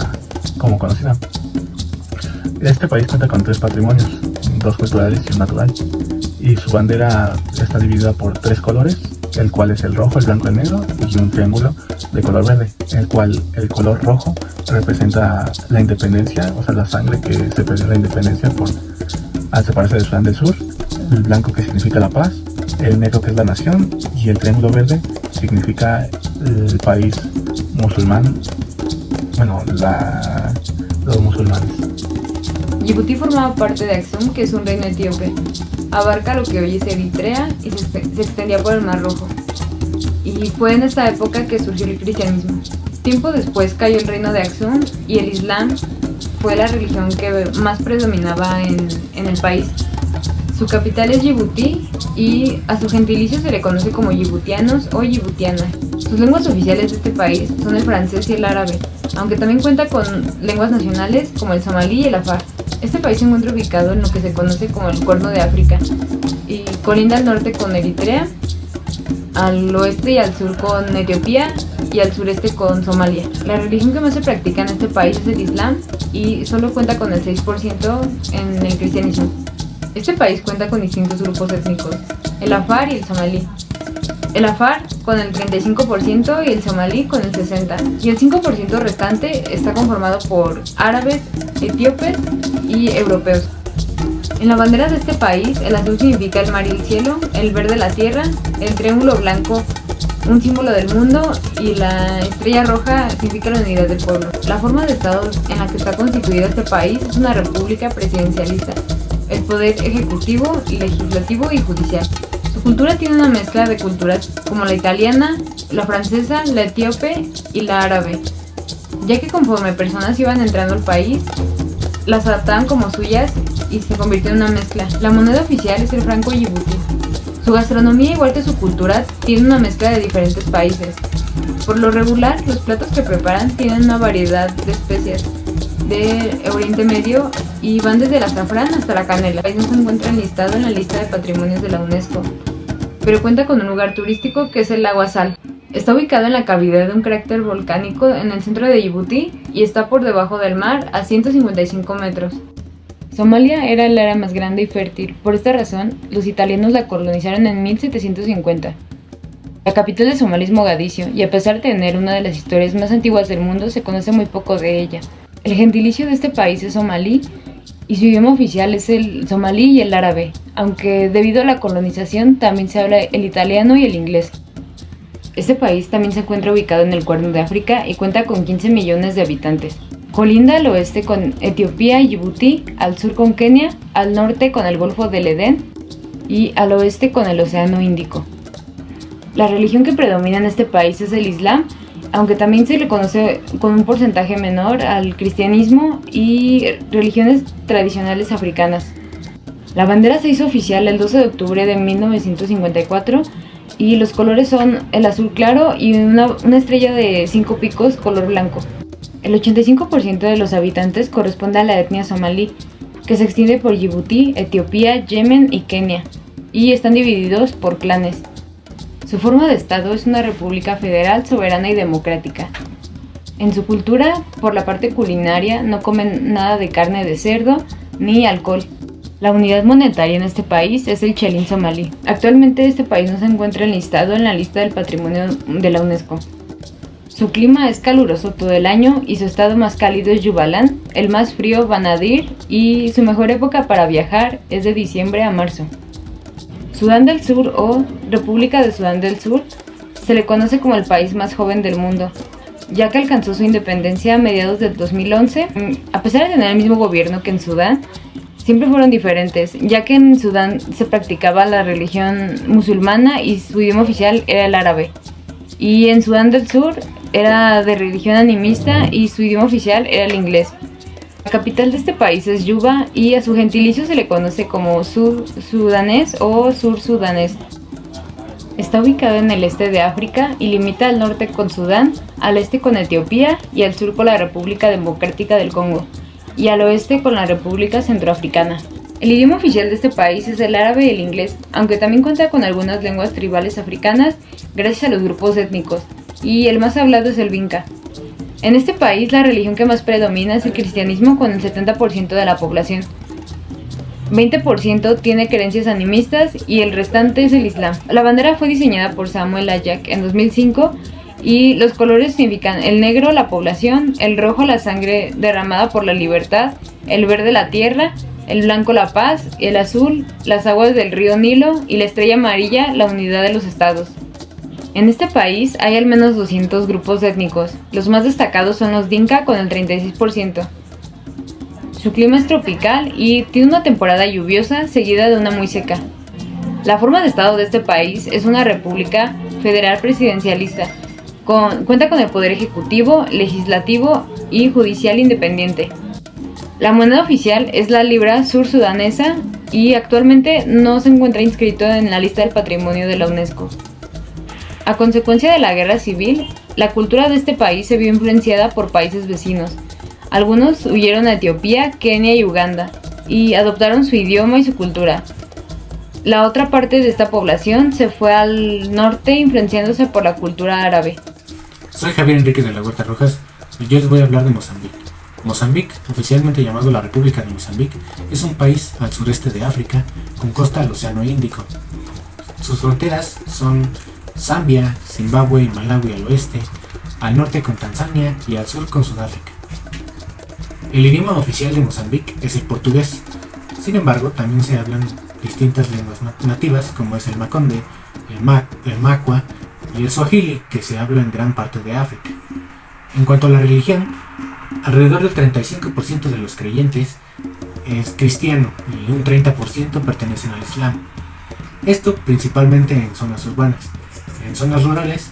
como conocida. Este país cuenta con 3 patrimonios, 2 culturales y 1 natural, y su bandera está dividida por 3 colores, el cual es el rojo, el blanco y el negro, y un triángulo de color verde, el cual el color rojo representa la independencia, o sea, la sangre que se perdió la independencia al separarse de Sudán del Sur, el blanco que significa la paz, el negro que es la nación, y el triángulo verde significa el país musulmán, los musulmanes. Djibouti formaba parte de Aksum, que es un reino etíope. Abarca lo que hoy es Eritrea y se extendía por el Mar Rojo. Y fue en esta época que surgió el cristianismo. Tiempo después cayó el reino de Aksum y el Islam fue la religión que más predominaba en el país. Su capital es Djibouti y a su gentilicio se le conoce como djiboutianos o djiboutiana. Sus lenguas oficiales de este país son el francés y el árabe, aunque también cuenta con lenguas nacionales como el somalí y el afar. Este país se encuentra ubicado en lo que se conoce como el Cuerno de África y colinda al norte con Eritrea, al oeste y al sur con Etiopía y al sureste con Somalia. La religión que más se practica en este país es el Islam y solo cuenta con el 6% en el cristianismo. Este país cuenta con distintos grupos étnicos, el afar y el somalí. el afar con el 35% y el somalí con el 60%. Y el 5% restante está conformado por árabes, etíopes y europeos. En la bandera de este país, el azul significa el mar y el cielo, el verde la tierra, el triángulo blanco un símbolo del mundo y la estrella roja significa la unidad del pueblo. La forma de estado en la que está constituido este país es una república presidencialista. El poder ejecutivo, legislativo y judicial. Su cultura tiene una mezcla de culturas como la italiana, la francesa, la etíope y la árabe, ya que conforme personas iban entrando al país, las adaptaban como suyas y se convirtió en una mezcla. La moneda oficial es el franco yibutí. Su gastronomía, igual que su cultura, tiene una mezcla de diferentes países. Por lo regular, los platos que preparan tienen una variedad de especias del Oriente Medio y van desde el azafrán hasta la canela. El país no se encuentra enlistado en la lista de patrimonios de la UNESCO, pero cuenta con un lugar turístico que es el lago Sal. Está ubicado en la cavidad de un cráter volcánico en el centro de Yibuti y está por debajo del mar a 155 metros. Somalia era el área más grande y fértil. Por esta razón, los italianos la colonizaron en 1750. La capital de Somalia es Mogadiscio, y a pesar de tener una de las historias más antiguas del mundo, se conoce muy poco de ella. El gentilicio de este país es somalí, y su idioma oficial es el somalí y el árabe, aunque debido a la colonización también se habla el italiano y el inglés. Este país también se encuentra ubicado en el Cuerno de África y cuenta con 15 millones de habitantes. Colinda al oeste con Etiopía y Yibuti, al sur con Kenia, al norte con el Golfo del Edén y al oeste con el Océano Índico. La religión que predomina en este país es el Islam, aunque también se le conoce con un porcentaje menor al cristianismo y religiones tradicionales africanas. La bandera se hizo oficial el 12 de octubre de 1954 y los colores son el azul claro y una estrella de 5 picos color blanco. El 85% de los habitantes corresponde a la etnia somalí, que se extiende por Yibuti, Etiopía, Yemen y Kenia, y están divididos por clanes. Su forma de estado es una república federal, soberana y democrática. En su cultura, por la parte culinaria, no comen nada de carne de cerdo ni alcohol. La unidad monetaria en este país es el chelín somalí. Actualmente este país no se encuentra enlistado en la lista del patrimonio de la UNESCO. Su clima es caluroso todo el año y su estado más cálido es Jubaland, el más frío Banadir y su mejor época para viajar es de diciembre a marzo. Sudán del Sur o República de Sudán del Sur se le conoce como el país más joven del mundo, ya que alcanzó su independencia a mediados del 2011. A pesar de tener el mismo gobierno que en Sudán, siempre fueron diferentes, ya que en Sudán se practicaba la religión musulmana y su idioma oficial era el árabe. Y en Sudán del Sur era de religión animista y su idioma oficial era el inglés. La capital de este país es Juba y a su gentilicio se le conoce como sur-sudanés o sur-sudanés. Está ubicado en el este de África y limita al norte con Sudán, al este con Etiopía y al sur con la República Democrática del Congo y al oeste con la República Centroafricana. El idioma oficial de este país es el árabe y el inglés, aunque también cuenta con algunas lenguas tribales africanas gracias a los grupos étnicos, y el más hablado es el Dinka. En este país la religión que más predomina es el cristianismo con el 70% de la población. 20% tiene creencias animistas y el restante es el Islam. La bandera fue diseñada por Samuel Ayak en 2005 y los colores significan el negro la población, el rojo la sangre derramada por la libertad, el verde la tierra, el blanco la paz, el azul las aguas del río Nilo y la estrella amarilla la unidad de los estados. En este país hay al menos 200 grupos étnicos. Los más destacados son los Dinka con el 36%. Su clima es tropical y tiene una temporada lluviosa seguida de una muy seca. La forma de estado de este país es una república federal presidencialista. Cuenta con el poder ejecutivo, legislativo y judicial independiente. La moneda oficial es la libra sur-sudanesa y actualmente no se encuentra inscrito en la lista del patrimonio de la UNESCO. A consecuencia de la guerra civil, la cultura de este país se vio influenciada por países vecinos. Algunos huyeron a Etiopía, Kenia y Uganda y adoptaron su idioma y su cultura. La otra parte de esta población se fue al norte influenciándose por la cultura árabe. Soy Javier Enrique de la Huerta Rojas y yo les voy a hablar de Mozambique. Mozambique, oficialmente llamado la República de Mozambique, es un país al sureste de África con costa al Océano Índico. Sus fronteras son Zambia, Zimbabue y Malawi al oeste, al norte con Tanzania y al sur con Sudáfrica. El idioma oficial de Mozambique es el portugués. Sin embargo, también se hablan distintas lenguas nativas como es el maconde, el macua y el swahili, que se habla en gran parte de África. En cuanto a la religión, alrededor del 35% de los creyentes es cristiano y un 30% pertenecen al Islam. Esto principalmente en zonas urbanas. En zonas rurales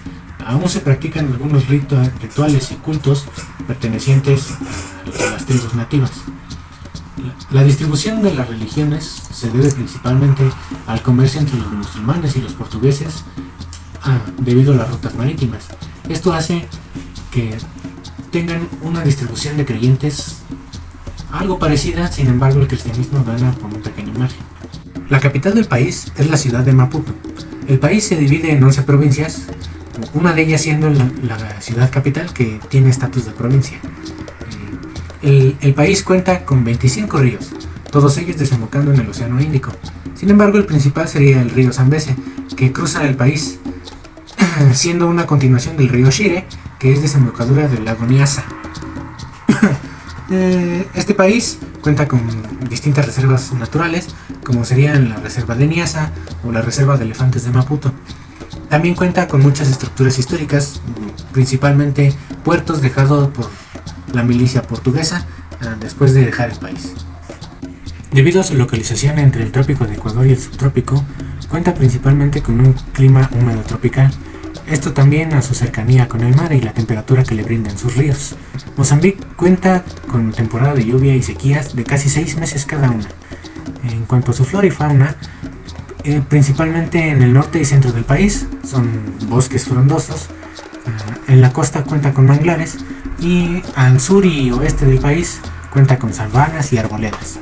aún se practican algunos rituales y cultos pertenecientes a las tribus nativas. La distribución de las religiones se debe principalmente al comercio entre los musulmanes y los portugueses debido a las rutas marítimas. Esto hace que tengan una distribución de creyentes algo parecida, sin embargo el cristianismo gana por un pequeño margen. La capital del país es la ciudad de Maputo. El país se divide en 11 provincias, una de ellas siendo la ciudad capital, que tiene estatus de provincia. El país cuenta con 25 ríos, todos ellos desembocando en el Océano Índico. Sin embargo, el principal sería el río Zambeze, que cruza el país, siendo una continuación del río Shire, que es desembocadura del lago Nyasa. Este país cuenta con distintas reservas naturales, como serían la reserva de Nyasa o la reserva de elefantes de Maputo. También cuenta con muchas estructuras históricas, principalmente puertos dejados por la milicia portuguesa después de dejar el país. Debido a su localización entre el trópico de Ecuador y el subtrópico, cuenta principalmente con un clima húmedo tropical. Esto también a su cercanía con el mar y la temperatura que le brindan sus ríos. Mozambique cuenta con temporada de lluvia y sequías de casi 6 meses cada una. En cuanto a su flora y fauna, principalmente en el norte y centro del país son bosques frondosos. En la costa cuenta con manglares y al sur y oeste del país cuenta con sabanas y arboledas.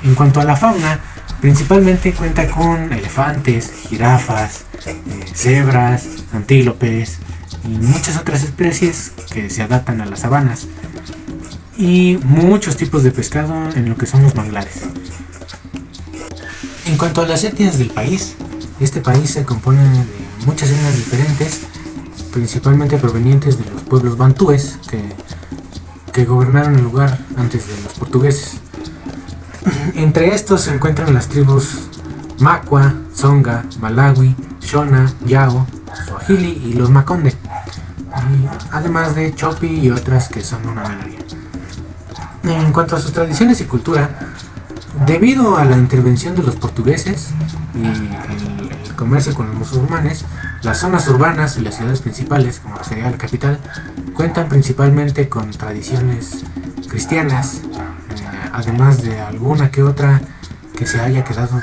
En cuanto a la fauna, principalmente cuenta con elefantes, jirafas, cebras, antílopes y muchas otras especies que se adaptan a las sabanas, y muchos tipos de pescado en lo que son los manglares. En cuanto a las etnias del país, este país se compone de muchas etnias diferentes, principalmente provenientes de los pueblos bantúes que gobernaron el lugar antes de los portugueses. Entre estos se encuentran las tribus Macua, Tsonga, Malawi, Shona, Yao, Swahili y los Maconde, además de Chopi y otras que son una minoría. En cuanto a sus tradiciones y cultura, debido a la intervención de los portugueses y el comercio con los musulmanes, las zonas urbanas y las ciudades principales, como sería la capital, cuentan principalmente con tradiciones cristianas, además de alguna que otra que se haya quedado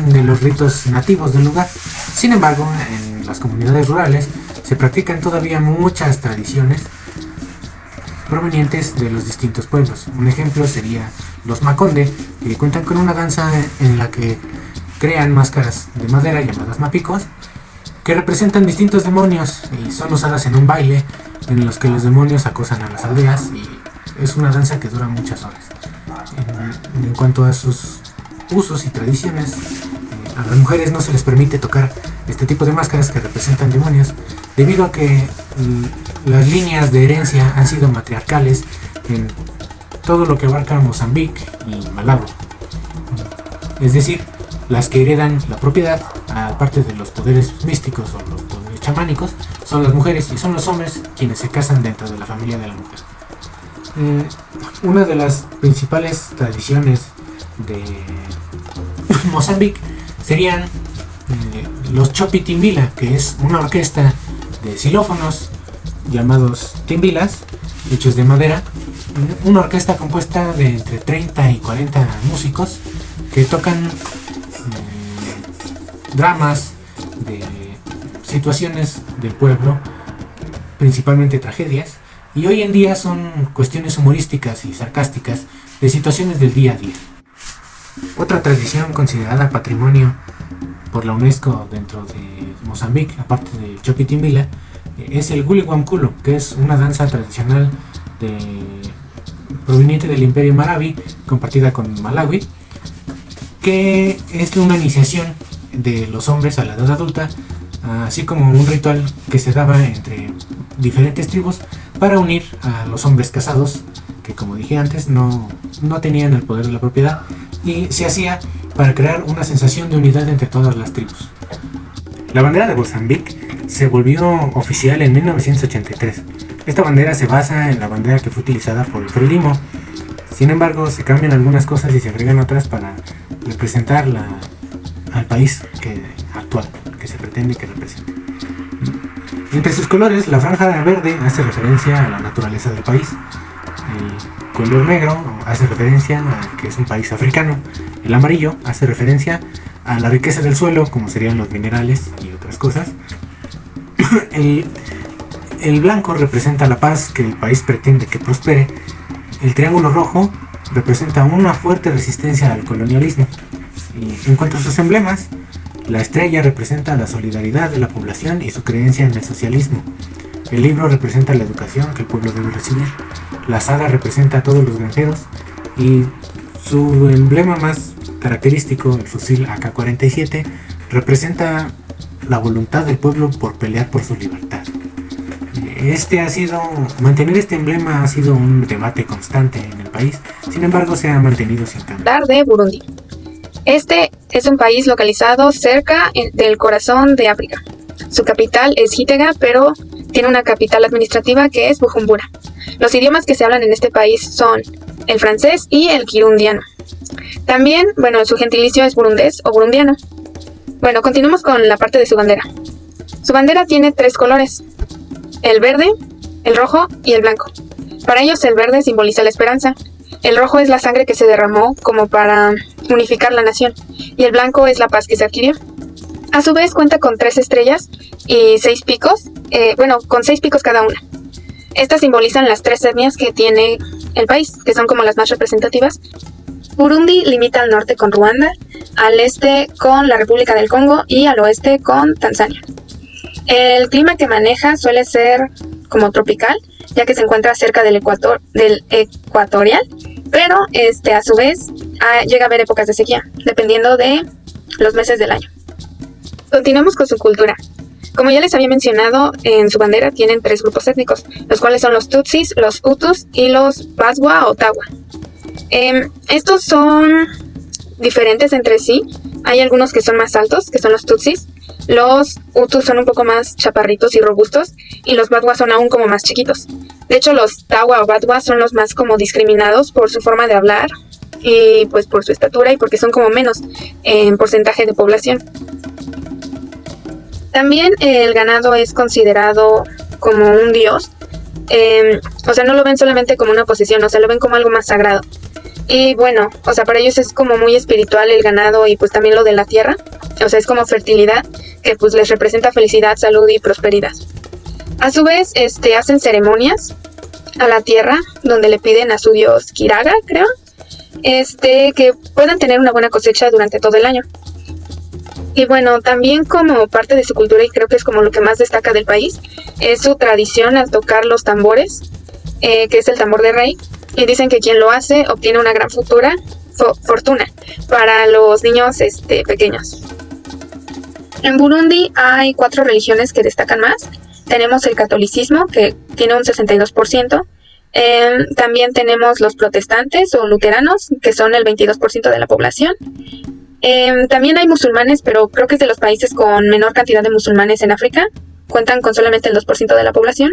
de los ritos nativos del lugar. Sin embargo, en las comunidades rurales se practican todavía muchas tradiciones provenientes de los distintos pueblos. Un ejemplo sería los Maconde, que cuentan con una danza en la que crean máscaras de madera llamadas mapicos, que representan distintos demonios y son usadas en un baile en los que los demonios acosan a las aldeas, y es una danza que dura muchas horas. En cuanto a sus usos y tradiciones, a las mujeres no se les permite tocar este tipo de máscaras que representan demonios, debido a que las líneas de herencia han sido matriarcales en todo lo que abarca Mozambique y Malawi. Es decir, las que heredan la propiedad, aparte de los poderes místicos o los poderes chamánicos, son las mujeres, y son los hombres quienes se casan dentro de la familia de la mujer. Una de las principales tradiciones de Mozambique serían los Chopi Timbila, que es una orquesta de xilófonos llamados timbilas, hechos de madera, una orquesta compuesta de entre 30 y 40 músicos que tocan dramas de situaciones del pueblo, principalmente tragedias, y hoy en día son cuestiones humorísticas y sarcásticas de situaciones del día a día. Otra tradición considerada patrimonio por la UNESCO dentro de Mozambique, aparte del Chopi Timbila, es el Guliwamkulo, que es una danza tradicional proveniente del Imperio Maravi, compartida con Malawi, que es una iniciación de los hombres a la edad adulta, así como un ritual que se daba entre diferentes tribus para unir a los hombres casados, que como dije antes no tenían el poder de la propiedad, y se hacía para crear una sensación de unidad entre todas las tribus. La bandera de Mozambique se volvió oficial en 1983. Esta bandera se basa en la bandera que fue utilizada por el Frelimo. Sin embargo, se cambian algunas cosas y se agregan otras para representar al país actual que se pretende que represente. Entre sus colores, la franja verde hace referencia a la naturaleza del país. El color negro hace referencia a que es un país africano. El amarillo hace referencia a la riqueza del suelo, como serían los minerales y otras cosas. El blanco representa la paz que el país pretende que prospere. El triángulo rojo representa una fuerte resistencia al colonialismo. Y en cuanto a sus emblemas, la estrella representa la solidaridad de la población y su creencia en el socialismo. El libro representa la educación que el pueblo debe recibir. La azada representa a todos los granjeros. Y su emblema más característico, el fusil AK-47, representa la voluntad del pueblo por pelear por su libertad. Mantener este emblema ha sido un debate constante en el país, sin embargo se ha mantenido sin cambio. De Burundi. Este es un país localizado cerca del corazón de África. Su capital es Gitega, pero tiene una capital administrativa que es Bujumbura. Los idiomas que se hablan en este país son el francés y el kirundiano. También, su gentilicio es burundés o burundiano. Continuamos con la parte de su bandera. Su bandera tiene 3 colores: el verde, el rojo y el blanco. Para ellos el verde simboliza la esperanza, el rojo es la sangre que se derramó como para unificar la nación, y el blanco es la paz que se adquirió. A su vez cuenta con 3 estrellas y 6 picos, con 6 picos cada una. Estas simbolizan las 3 etnias que tiene el país, que son como las más representativas. Burundi limita al norte con Ruanda, al este con la República del Congo y al oeste con Tanzania. El clima que maneja suele ser como tropical, ya que se encuentra cerca del ecuatorial, pero a su vez llega a haber épocas de sequía, dependiendo de los meses del año. Continuamos con su cultura. Como ya les había mencionado, en su bandera tienen 3 grupos étnicos, los cuales son los Tutsis, los Hutus y los Bazwa o Tawa. Estos son diferentes entre sí. Hay algunos que son más altos, que son los Tutsis. Los Hutus son un poco más chaparritos y robustos, y los Badwa son aún como más chiquitos. De hecho, los Tawa o Badwa son los más como discriminados por su forma de hablar y pues por su estatura y porque son como menos en porcentaje de población. También el ganado es considerado como un dios. No lo ven solamente como una posesión, lo ven como algo más sagrado. Y para ellos es como muy espiritual el ganado y pues también lo de la tierra. Es como fertilidad, que pues les representa felicidad, salud y prosperidad. A su vez, hacen ceremonias a la tierra donde le piden a su dios Kiraga, creo, que puedan tener una buena cosecha durante todo el año. Y también como parte de su cultura, y creo que es como lo que más destaca del país, es su tradición al tocar los tambores, que es el tambor de rey. Y dicen que quien lo hace obtiene una gran fortuna para los niños pequeños. En Burundi hay 4 religiones que destacan más. Tenemos el catolicismo, que tiene un 62%. También tenemos los protestantes o luteranos, que son el 22% de la población. También hay musulmanes, pero creo que es de los países con menor cantidad de musulmanes en África. Cuentan con solamente el 2% de la población.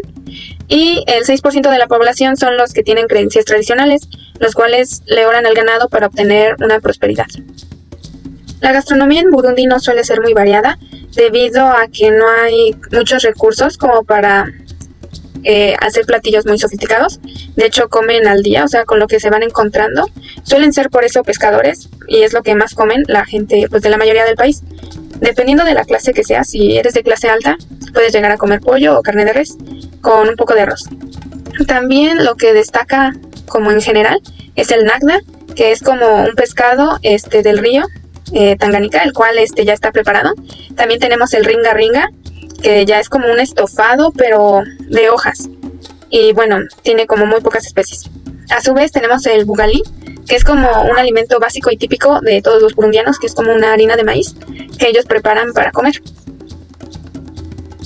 Y el 6% de la población son los que tienen creencias tradicionales, los cuales le oran al ganado para obtener una prosperidad. La gastronomía en Burundi no suele ser muy variada, debido a que no hay muchos recursos como para hacer platillos muy sofisticados. De hecho, comen al día, con lo que se van encontrando. Suelen ser por eso pescadores, y es lo que más comen la gente pues de la mayoría del país. Dependiendo de la clase que seas, si eres de clase alta, puedes llegar a comer pollo o carne de res con un poco de arroz. También lo que destaca como en general es el nagda, que es como un pescado del río Tanganica, el cual ya está preparado. También tenemos el ringa ringa, que ya es como un estofado pero de hojas, y tiene como muy pocas especies. A su vez tenemos el bugalí, que es como un alimento básico y típico de todos los burundianos, que es como una harina de maíz que ellos preparan para comer.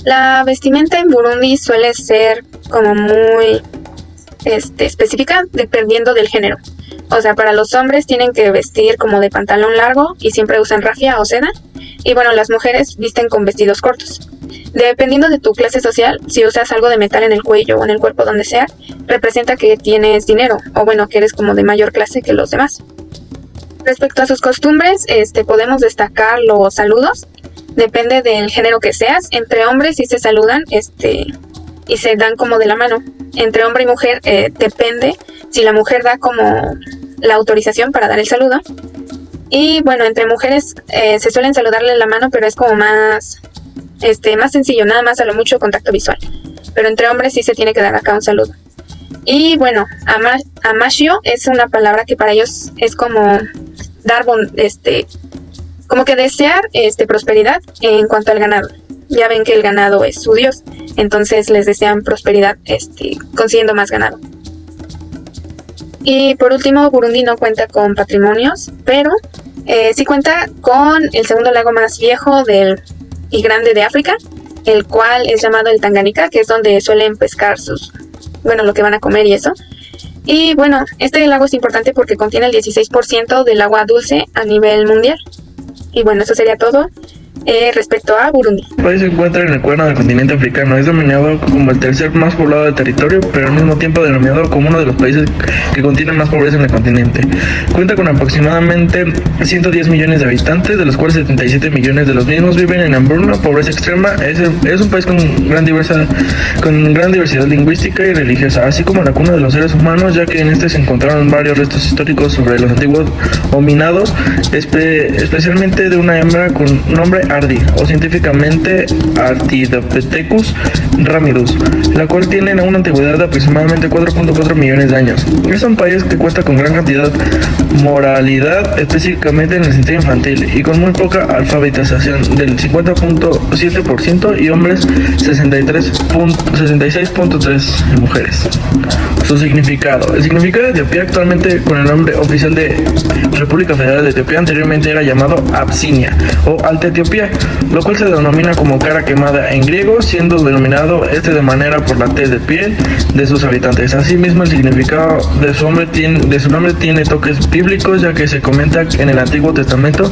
La vestimenta en Burundi suele ser como muy específica, dependiendo del género. O sea, para los hombres tienen que vestir como de pantalón largo y siempre usan rafia o seda. Y bueno, las mujeres visten con vestidos cortos. Dependiendo de tu clase social, si usas algo de metal en el cuello o en el cuerpo donde sea, representa que tienes dinero o bueno, que eres como de mayor clase que los demás. Respecto a sus costumbres, podemos destacar los saludos. Depende del género que seas. Entre hombres sí se saludan y se dan como de la mano. Entre hombre y mujer depende si la mujer da como la autorización para dar el saludo. Y bueno, entre mujeres se suelen saludarle la mano, pero es como más sencillo, nada más a lo mucho contacto visual. Pero entre hombres sí se tiene que dar acá un saludo. Y bueno, amashio es una palabra que para ellos es como dar como que desear prosperidad en cuanto al ganado. Ya ven que el ganado es su dios, entonces les desean prosperidad consiguiendo más ganado. Y por último, Burundi no cuenta con patrimonios, pero sí cuenta con el segundo lago más viejo y grande de África, el cual es llamado el Tanganika, que es donde suelen pescar lo que van a comer y eso. Y bueno, este lago es importante porque contiene el 16% del agua dulce a nivel mundial. Y bueno, eso sería todo respecto a Burundi. El país se encuentra en el cuerno del continente africano. Es denominado como el tercer más poblado del territorio, pero al mismo tiempo denominado como uno de los países que contienen más pobreza en el continente. Cuenta con aproximadamente 110 millones de habitantes, de los cuales 77 millones de los mismos viven en hambruna, pobreza extrema. Es un país con gran diversidad lingüística y religiosa, así como la cuna de los seres humanos, ya que en este se encontraron varios restos históricos sobre los antiguos hominados, especialmente de una hembra con nombre Ardi, o científicamente Artidopithecus ramidus, la cual tiene una antigüedad de aproximadamente 4.4 millones de años. Es un país que cuenta con gran cantidad moralidad, específicamente en el sentido infantil, y con muy poca alfabetización, del 50.7%, y hombres 66.3% mujeres. Su significado. El significado de Etiopía, actualmente con el nombre oficial de República Federal de Etiopía, anteriormente era llamado Absinia o Alta Etiopía, lo cual se denomina como cara quemada en griego, siendo denominado de manera por la tez de piel de sus habitantes. Asimismo, el significado de su nombre tiene toques bíblicos, ya que se comenta en el Antiguo Testamento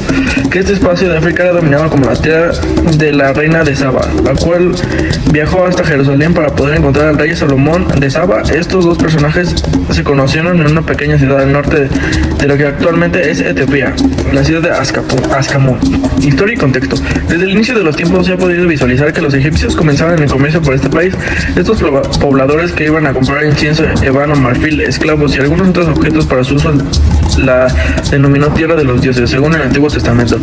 que este espacio de África era dominado como la tierra de la reina de Saba, la cual viajó hasta Jerusalén para poder encontrar al rey Salomón de Saba. Estos dos personajes se conocieron en una pequeña ciudad al norte de lo que actualmente es Etiopía, la ciudad de Ascamón. Historia y contexto. Desde el inicio de los tiempos se ha podido visualizar que los egipcios comenzaban el comercio por este país. Estos pobladores que iban a comprar incienso, ébano, marfil, esclavos y algunos otros objetos para su uso la denominó tierra de los dioses, según el Antiguo Testamento.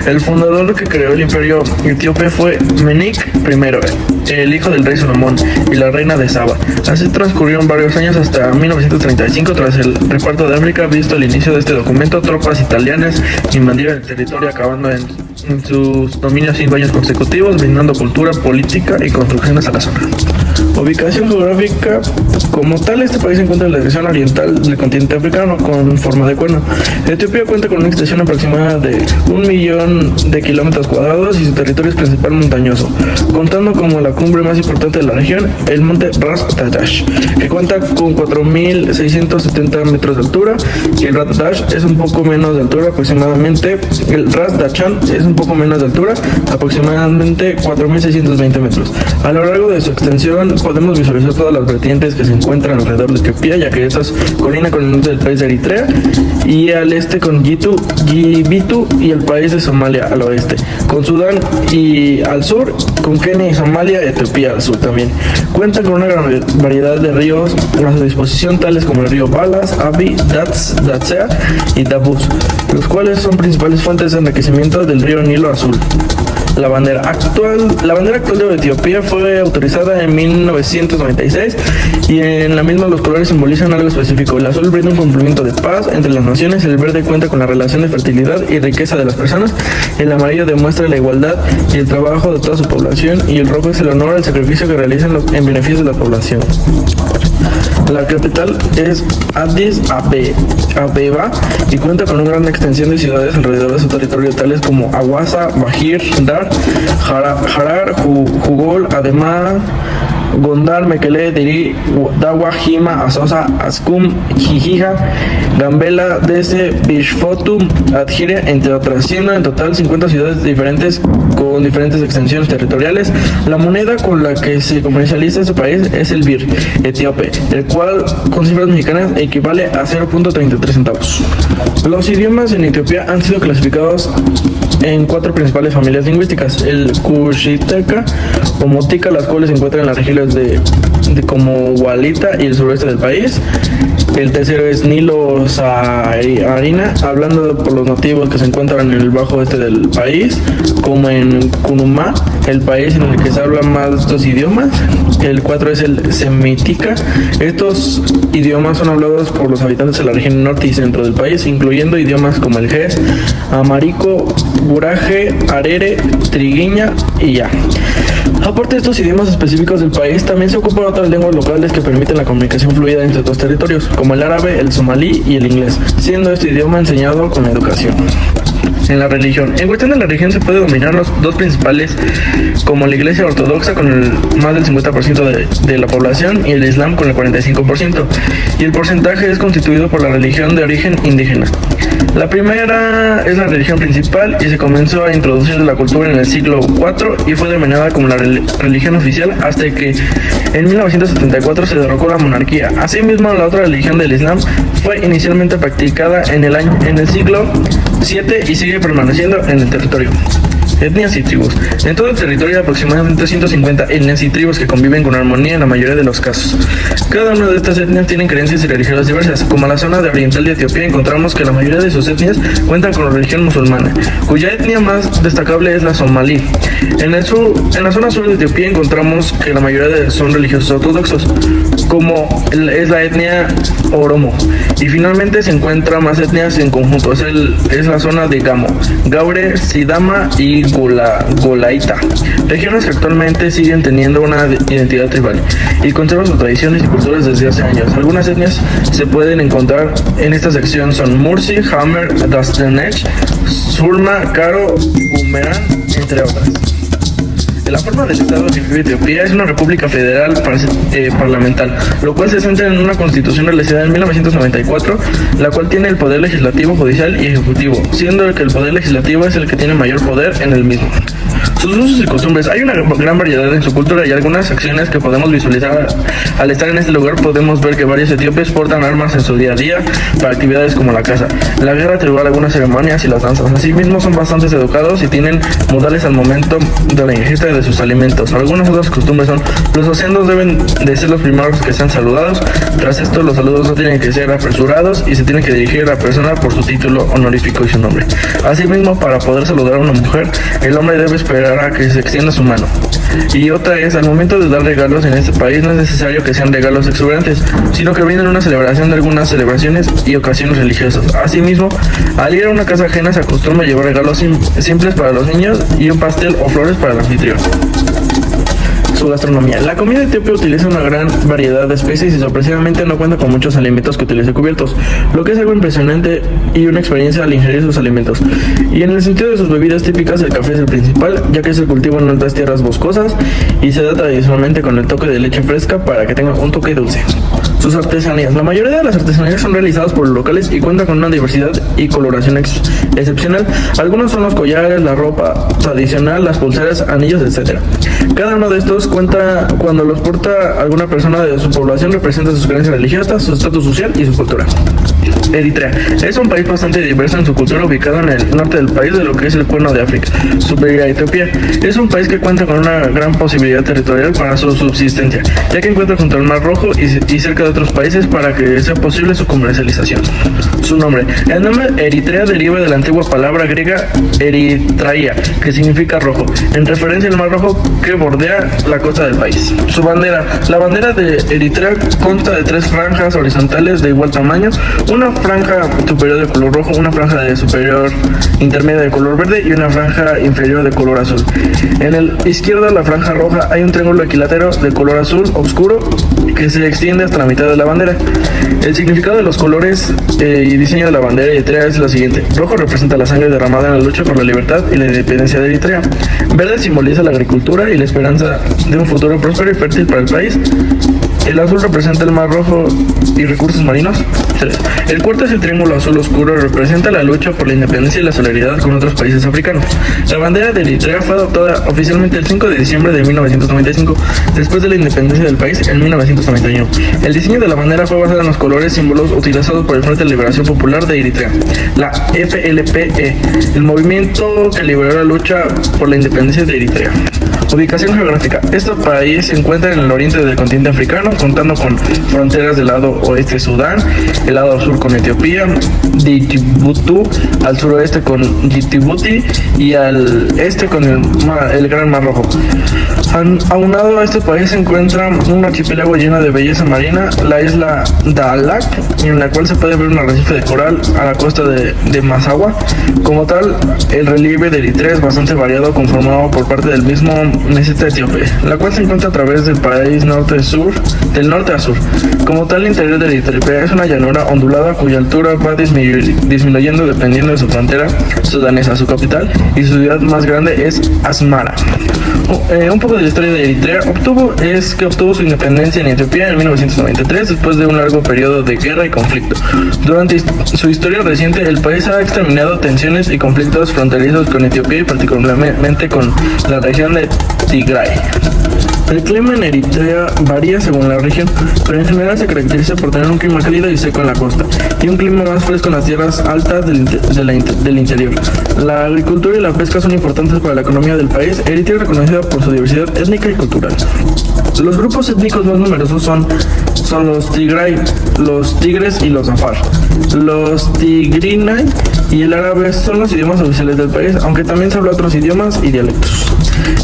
El fundador que creó el imperio etíope fue Menik I, el hijo del rey Salomón y la reina de Saba. Así transcurrieron varios años hasta 1935. Tras el reparto de África, visto el inicio de este documento, tropas italianas invadieron el territorio, acabando en sus dominios 5 años consecutivos, brindando cultura, política y construcciones a la zona. Ubicación geográfica. Como tal, este país se encuentra en la dirección oriental del continente africano con forma de cuerno. Etiopía cuenta con una extensión aproximada de 1 millón de kilómetros cuadrados y su territorio es principal montañoso, contando como la cumbre más importante de la región, el monte Ras Dadash, que cuenta con 4.670 metros de altura, y el Ras Dadash es un poco menos de altura, aproximadamente. El Ras Dachan es un poco menos de altura, aproximadamente 4.620 metros. A lo largo de su extensión podemos visualizar todas las vertientes que se encuentran alrededor de Etiopía, ya que estas colindan con el norte del país de Eritrea, y al este con Djibouti y el país de Somalia al oeste, con Sudán, y al sur con Kenia y Somalia, Etiopía al sur también. Cuenta con una gran variedad de ríos a su disposición, tales como el río Balas, Abi, Datsea y Dabus, los cuales son principales fuentes de enriquecimiento del río Nilo Azul. La bandera actual de Etiopía fue autorizada en 1996, y en la misma los colores simbolizan algo específico. El azul brinda un cumplimiento de paz entre las naciones, el verde cuenta con la relación de fertilidad y riqueza de las personas, el amarillo demuestra la igualdad y el trabajo de toda su población, y el rojo es el honor al sacrificio que realizan en beneficio de la población. La capital es Addis Abeba y cuenta con una gran extensión de ciudades alrededor de su territorio, tales como Awassa, Bahir Dar, Harar, Jugol, Ademar, Gondar, Mekele, Diri, Dawa, Hima, Asosa, Askum, Jijija, Gambela, Dese, Bishfotu, Adjire, entre otras, siendo en total 50 ciudades diferentes con diferentes extensiones territoriales. La moneda con la que se comercializa en su país es el birr etíope, el cual con cifras mexicanas equivale a 0.33 centavos. Los idiomas en Etiopía han sido clasificados en 4 principales familias lingüísticas: el Cushiteca o Motica, las cuales se encuentran en las regiones de como Walita y el sureste del país. El tercero es Nilo Saarina, hablando por los nativos que se encuentran en el bajo este del país, como en Kunumá, el país en el que se hablan más de estos idiomas. El 4 es el Semitica. Estos idiomas son hablados por los habitantes de la región norte y centro del país, incluyendo idiomas como el Ges, Amarico, Guraje, Arere, Trigueña y ya. Aparte de estos idiomas específicos del país, también se ocupan otras lenguas locales que permiten la comunicación fluida entre dos territorios, como el árabe, el somalí y el inglés, siendo este idioma enseñado con la educación. En la religión. En cuestión de la religión se puede dominar los dos principales, como la iglesia ortodoxa con más del 50% de la población y el islam con el 45%, y el porcentaje es constituido por la religión de origen indígena. La primera es la religión principal y se comenzó a introducir la cultura en el siglo IV y fue denominada como la religión oficial hasta que en 1974 se derrocó la monarquía. Asimismo, la otra religión del islam fue inicialmente practicada en el siglo VII y sigue permaneciendo en el territorio. Etnias y tribus. En todo el territorio hay aproximadamente 150 etnias y tribus que conviven con armonía en la mayoría de los casos. Cada una de estas etnias tienen creencias y religiosas diversas. Como en la zona oriental de Etiopía encontramos que la mayoría de sus etnias cuentan con la religión musulmana, cuya etnia más destacable es la somalí. En la zona sur de Etiopía encontramos que la mayoría son religiosos ortodoxos, como es la etnia oromo. Y finalmente se encuentran más etnias en conjunto. Es la zona de Gamo, Gaure, Sidama y Golaita, regiones que actualmente siguen teniendo una identidad tribal y conservan sus tradiciones y culturas desde hace años. Algunas etnias se pueden encontrar en esta sección son Mursi, Hammer, Dastenech, Surma, Karo, Bumerang, entre otras. La forma del Estado que vive Etiopía es una república federal parlamentar, lo cual se centra en una constitución realizada en 1994, la cual tiene el poder legislativo, judicial y ejecutivo, siendo que el poder legislativo es el que tiene mayor poder en el mismo. Sus usos y costumbres. Hay una gran variedad en su cultura y algunas acciones que podemos visualizar. Al estar en este lugar podemos ver que varios etíopes portan armas en su día a día para actividades como la caza, la guerra tribal, algunas ceremonias y las danzas. Asimismo son bastante educados y tienen modales al momento de la ingesta de sus alimentos. Algunas otras costumbres son: los acentos deben de ser los primeros que sean saludados. Tras esto los saludos no tienen que ser apresurados y se tienen que dirigir a la persona por su título honorífico y su nombre. Asimismo, para poder saludar a una mujer, el hombre debe esperar a que se extienda su mano. Y otra es, al momento de dar regalos en este país no es necesario que sean regalos exuberantes, sino que brinden una celebración de algunas celebraciones y ocasiones religiosas. Asimismo, al ir a una casa ajena se acostumbra a llevar regalos simples para los niños y un pastel o flores para el anfitrión. Su gastronomía. La comida etíope utiliza una gran variedad de especies y sorpresivamente no cuenta con muchos alimentos que utilice cubiertos, lo que es algo impresionante y una experiencia al ingerir sus alimentos. Y en el sentido de sus bebidas típicas, el café es el principal, ya que se cultiva en altas tierras boscosas y se da tradicionalmente con el toque de leche fresca para que tenga un toque dulce. Sus artesanías. La mayoría de las artesanías son realizadas por los locales y cuentan con una diversidad y coloración excepcional. Algunos son los collares, la ropa tradicional, las pulseras, anillos, etc. Cada uno de estos cuenta cuando los porta alguna persona de su población, representa sus creencias religiosas, su estatus social y su cultura. Eritrea es un país bastante diverso en su cultura, ubicado en el norte del país, de lo que es el Cuerno de África, superior a Etiopía. Es un país que cuenta con una gran posibilidad territorial para su subsistencia, ya que encuentra junto al Mar Rojo y cerca de otros países para que sea posible su comercialización. Su nombre. El nombre Eritrea deriva de la antigua palabra griega Eritraia, que significa rojo, en referencia al mar Rojo que bordea la costa del país. Su bandera. La bandera de Eritrea consta de 3 franjas horizontales de igual tamaño, una franja superior de color rojo, una franja de superior intermedia de color verde y una franja inferior de color azul. En el izquierdo de la franja roja hay un triángulo equilátero de color azul oscuro que se extiende hasta la mitad de la bandera. El significado de los colores y diseño de la bandera de Eritrea es lo siguiente. Rojo representa la sangre derramada en la lucha por la libertad y la independencia de Eritrea. Verde simboliza la agricultura y la esperanza de un futuro próspero y fértil para el país. El azul representa el mar Rojo y recursos marinos. 3. El cuarto es el triángulo azul oscuro, representa la lucha por la independencia y la solidaridad con otros países africanos. La bandera de Eritrea fue adoptada oficialmente el 5 de diciembre de 1995, después de la independencia del país en 1991. El diseño de la bandera fue basado en los colores símbolos utilizados por el Frente de Liberación Popular de Eritrea, la FLPE, el movimiento que liberó la lucha por la independencia de Eritrea. Ubicación geográfica. Este país se encuentra en el oriente del continente africano, contando con fronteras del lado oeste Sudán, el lado sur con Etiopía, Djibouti, al suroeste con Djibouti y al este con el Gran Mar Rojo. Aunado a este país se encuentra un archipiélago lleno de belleza marina, la isla Dahlak, en la cual se puede ver un arrecife de coral a la costa de Massawa. Como tal, el relieve de Eritrea es bastante variado, conformado por parte del mismo meseta etíope, la cual se encuentra a través del país del norte a sur. Como tal, el interior de Eritrea es una llanura ondulada cuya altura va disminuyendo dependiendo de su frontera sudanesa. Su capital y su ciudad más grande es Asmara. Un poco de la historia de Eritrea. Obtuvo su independencia en Etiopía en 1993 después de un largo periodo de guerra y conflicto. Durante su historia reciente, el país ha exterminado tensiones y conflictos fronterizos con Etiopía y particularmente con la región de Tigray. El clima en Eritrea varía según la región, pero en general se caracteriza por tener un clima cálido y seco en la costa, y un clima más fresco en las tierras altas del interior. La agricultura y la pesca son importantes para la economía del país. Eritrea es reconocida por su diversidad étnica y cultural. Los grupos étnicos más numerosos son los Tigray, los Tigres y los Afar. Los Tigrinay y el árabe son los idiomas oficiales del país, aunque también se habla otros idiomas y dialectos.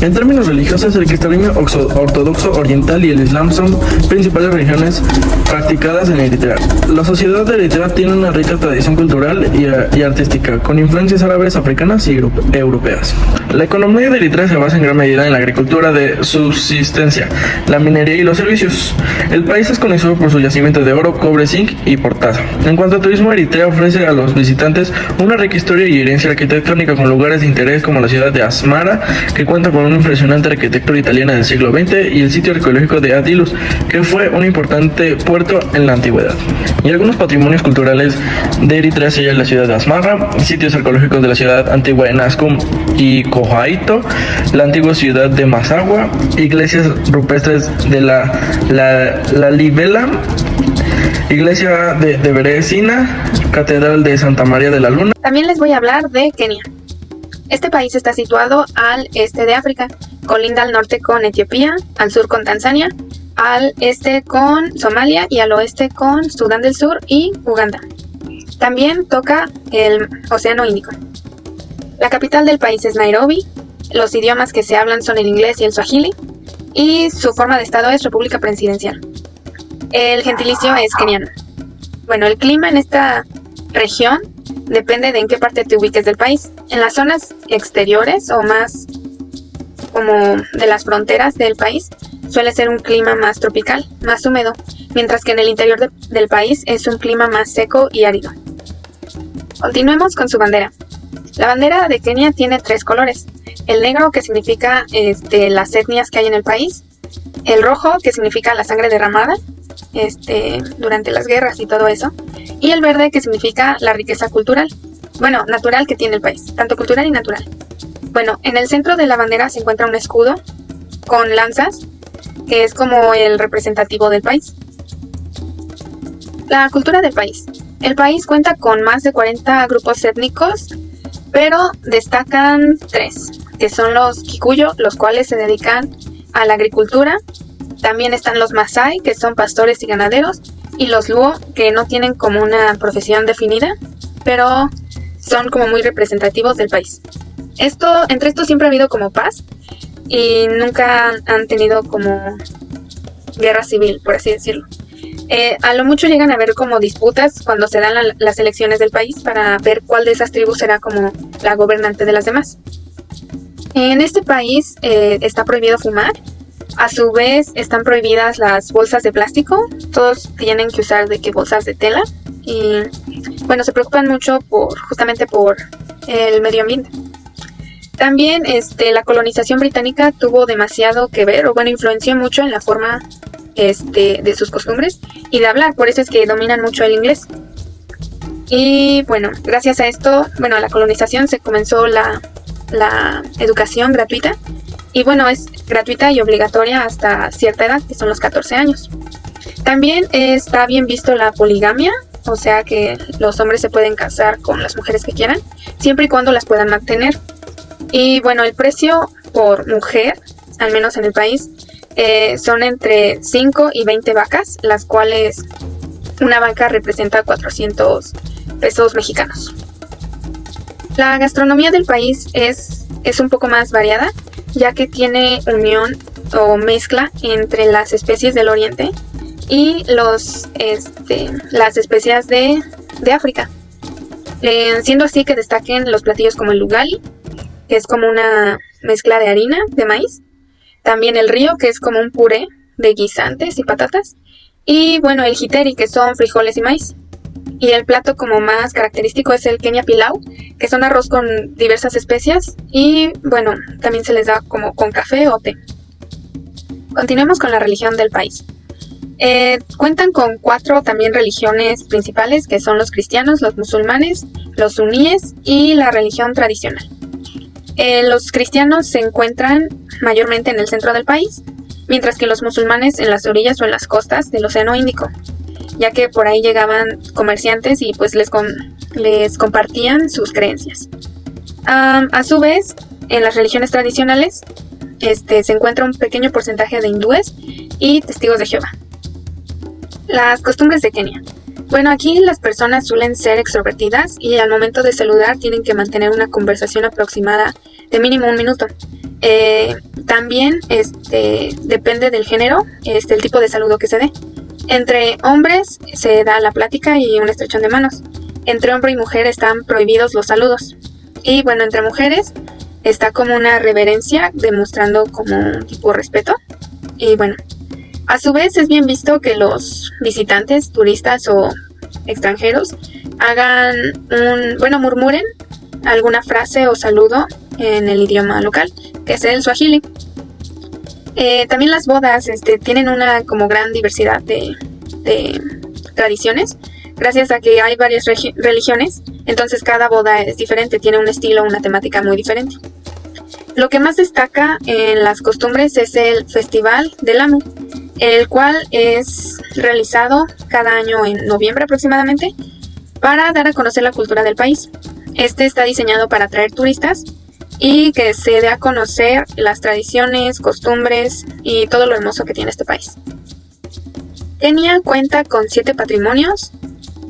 En términos religiosos, el cristianismo ortodoxo oriental y el islam son principales religiones practicadas en Eritrea. La sociedad de Eritrea tiene una rica tradición cultural y artística, con influencias árabes, africanas y europeas. La economía de Eritrea se basa en gran medida en la agricultura de subsistencia, la minería y los servicios. El país es conocido por su yacimiento de oro, cobre, zinc y portazo. En cuanto a turismo, Eritrea ofrece a los visitantes una rica historia y herencia arquitectónica con lugares de interés como la ciudad de Asmara, que cuenta con una impresionante arquitectura italiana del siglo XX, y el sitio arqueológico de Atilus, que fue un importante puerto en la antigüedad. Y algunos patrimonios culturales de Eritrea se hallan en la ciudad de Asmara, sitios arqueológicos de la ciudad antigua de Naskum y Kohaito, la antigua ciudad de Massawa, iglesias rupestres de la Libela, iglesia de Beresina, catedral de Santa María de la Luna. También les voy a hablar de Kenia. Este país está situado al este de África, colinda al norte con Etiopía, al sur con Tanzania, al este con Somalia y al oeste con Sudán del Sur y Uganda. También toca el Océano Índico. La capital del país es Nairobi, los idiomas que se hablan son el inglés y el swahili, y su forma de estado es república presidencial. El gentilicio es keniano. Bueno, el clima en esta región depende de en qué parte te ubiques del país. En las zonas exteriores o más como de las fronteras del país suele ser un clima más tropical, más húmedo, mientras que en el interior del país es un clima más seco y árido. Continuemos con su bandera. La bandera de Kenia tiene 3 colores. El negro, que significa las etnias que hay en el país. El rojo, que significa la sangre derramada durante las guerras y todo eso. Y el verde, que significa la riqueza cultural, natural que tiene el país, tanto cultural y natural. Bueno, en el centro de la bandera se encuentra un escudo con lanzas, que es como el representativo del país. La cultura del país. El país cuenta con más de 40 grupos étnicos, pero destacan 3, que son los Kikuyu, los cuales se dedican a la agricultura. También están los Masai, que son pastores y ganaderos, y los Luo, que no tienen como una profesión definida, pero son como muy representativos del país. Entre estos siempre ha habido como paz y nunca han tenido como guerra civil, por así decirlo. A lo mucho llegan a haber como disputas cuando se dan las elecciones del país para ver cuál de esas tribus será como la gobernante de las demás. En este país está prohibido fumar. A su vez están prohibidas las bolsas de plástico. Todos tienen que usar bolsas de tela. Y bueno, se preocupan mucho justamente por el medio ambiente. También la colonización británica tuvo demasiado que ver, o bueno, influenció mucho en la forma de sus costumbres y de hablar. Por eso es que dominan mucho el inglés. Y bueno, gracias a esto, a la colonización se comenzó la educación gratuita. Y bueno, es gratuita y obligatoria hasta cierta edad, que son los 14 años. También está bien visto la poligamia, o sea que los hombres se pueden casar con las mujeres que quieran, siempre y cuando las puedan mantener. Y bueno, el precio por mujer, al menos en el país, son entre 5 y 20 vacas, las cuales una vaca representa 400 pesos mexicanos. La gastronomía del país es un poco más variada, ya que tiene unión o mezcla entre las especies del oriente y las especias de África, siendo así que destaquen los platillos como el ugali, que es como una mezcla de harina de maíz, también el río, que es como un puré de guisantes y patatas, y bueno, el jiteri, que son frijoles y maíz. Y el plato como más característico es el Kenya Pilau, que son arroz con diversas especias y bueno, también se les da como con café o té. Continuemos con la religión del país. Cuentan con 4 también religiones principales, que son los cristianos, los musulmanes, los suníes y la religión tradicional. Los cristianos se encuentran mayormente en el centro del país, mientras que los musulmanes en las orillas o en las costas del Océano Índico, ya que por ahí llegaban comerciantes y pues les compartían sus creencias. A su vez, en las religiones tradicionales se encuentra un pequeño porcentaje de hindúes y testigos de Jehová. Las costumbres de Kenia. Bueno, aquí las personas suelen ser extrovertidas y al momento de saludar tienen que mantener una conversación aproximada de mínimo 1 minuto. También depende del género, el tipo de saludo que se dé. Entre hombres se da la plática y un estrechón de manos. Entre hombre y mujer están prohibidos los saludos. Y bueno, entre mujeres está como una reverencia, demostrando como un tipo de respeto. Y bueno, a su vez es bien visto que los visitantes, turistas o extranjeros murmuren alguna frase o saludo en el idioma local, que es el suajili. También las bodas tienen una como gran diversidad de tradiciones, gracias a que hay varias religiones, entonces cada boda es diferente, tiene un estilo, una temática muy diferente. Lo que más destaca en las costumbres es el Festival del Lamu, el cual es realizado cada año en noviembre aproximadamente para dar a conocer la cultura del país. Está diseñado para atraer turistas y que se dé a conocer las tradiciones, costumbres y todo lo hermoso que tiene este país. Kenia cuenta con 7 patrimonios,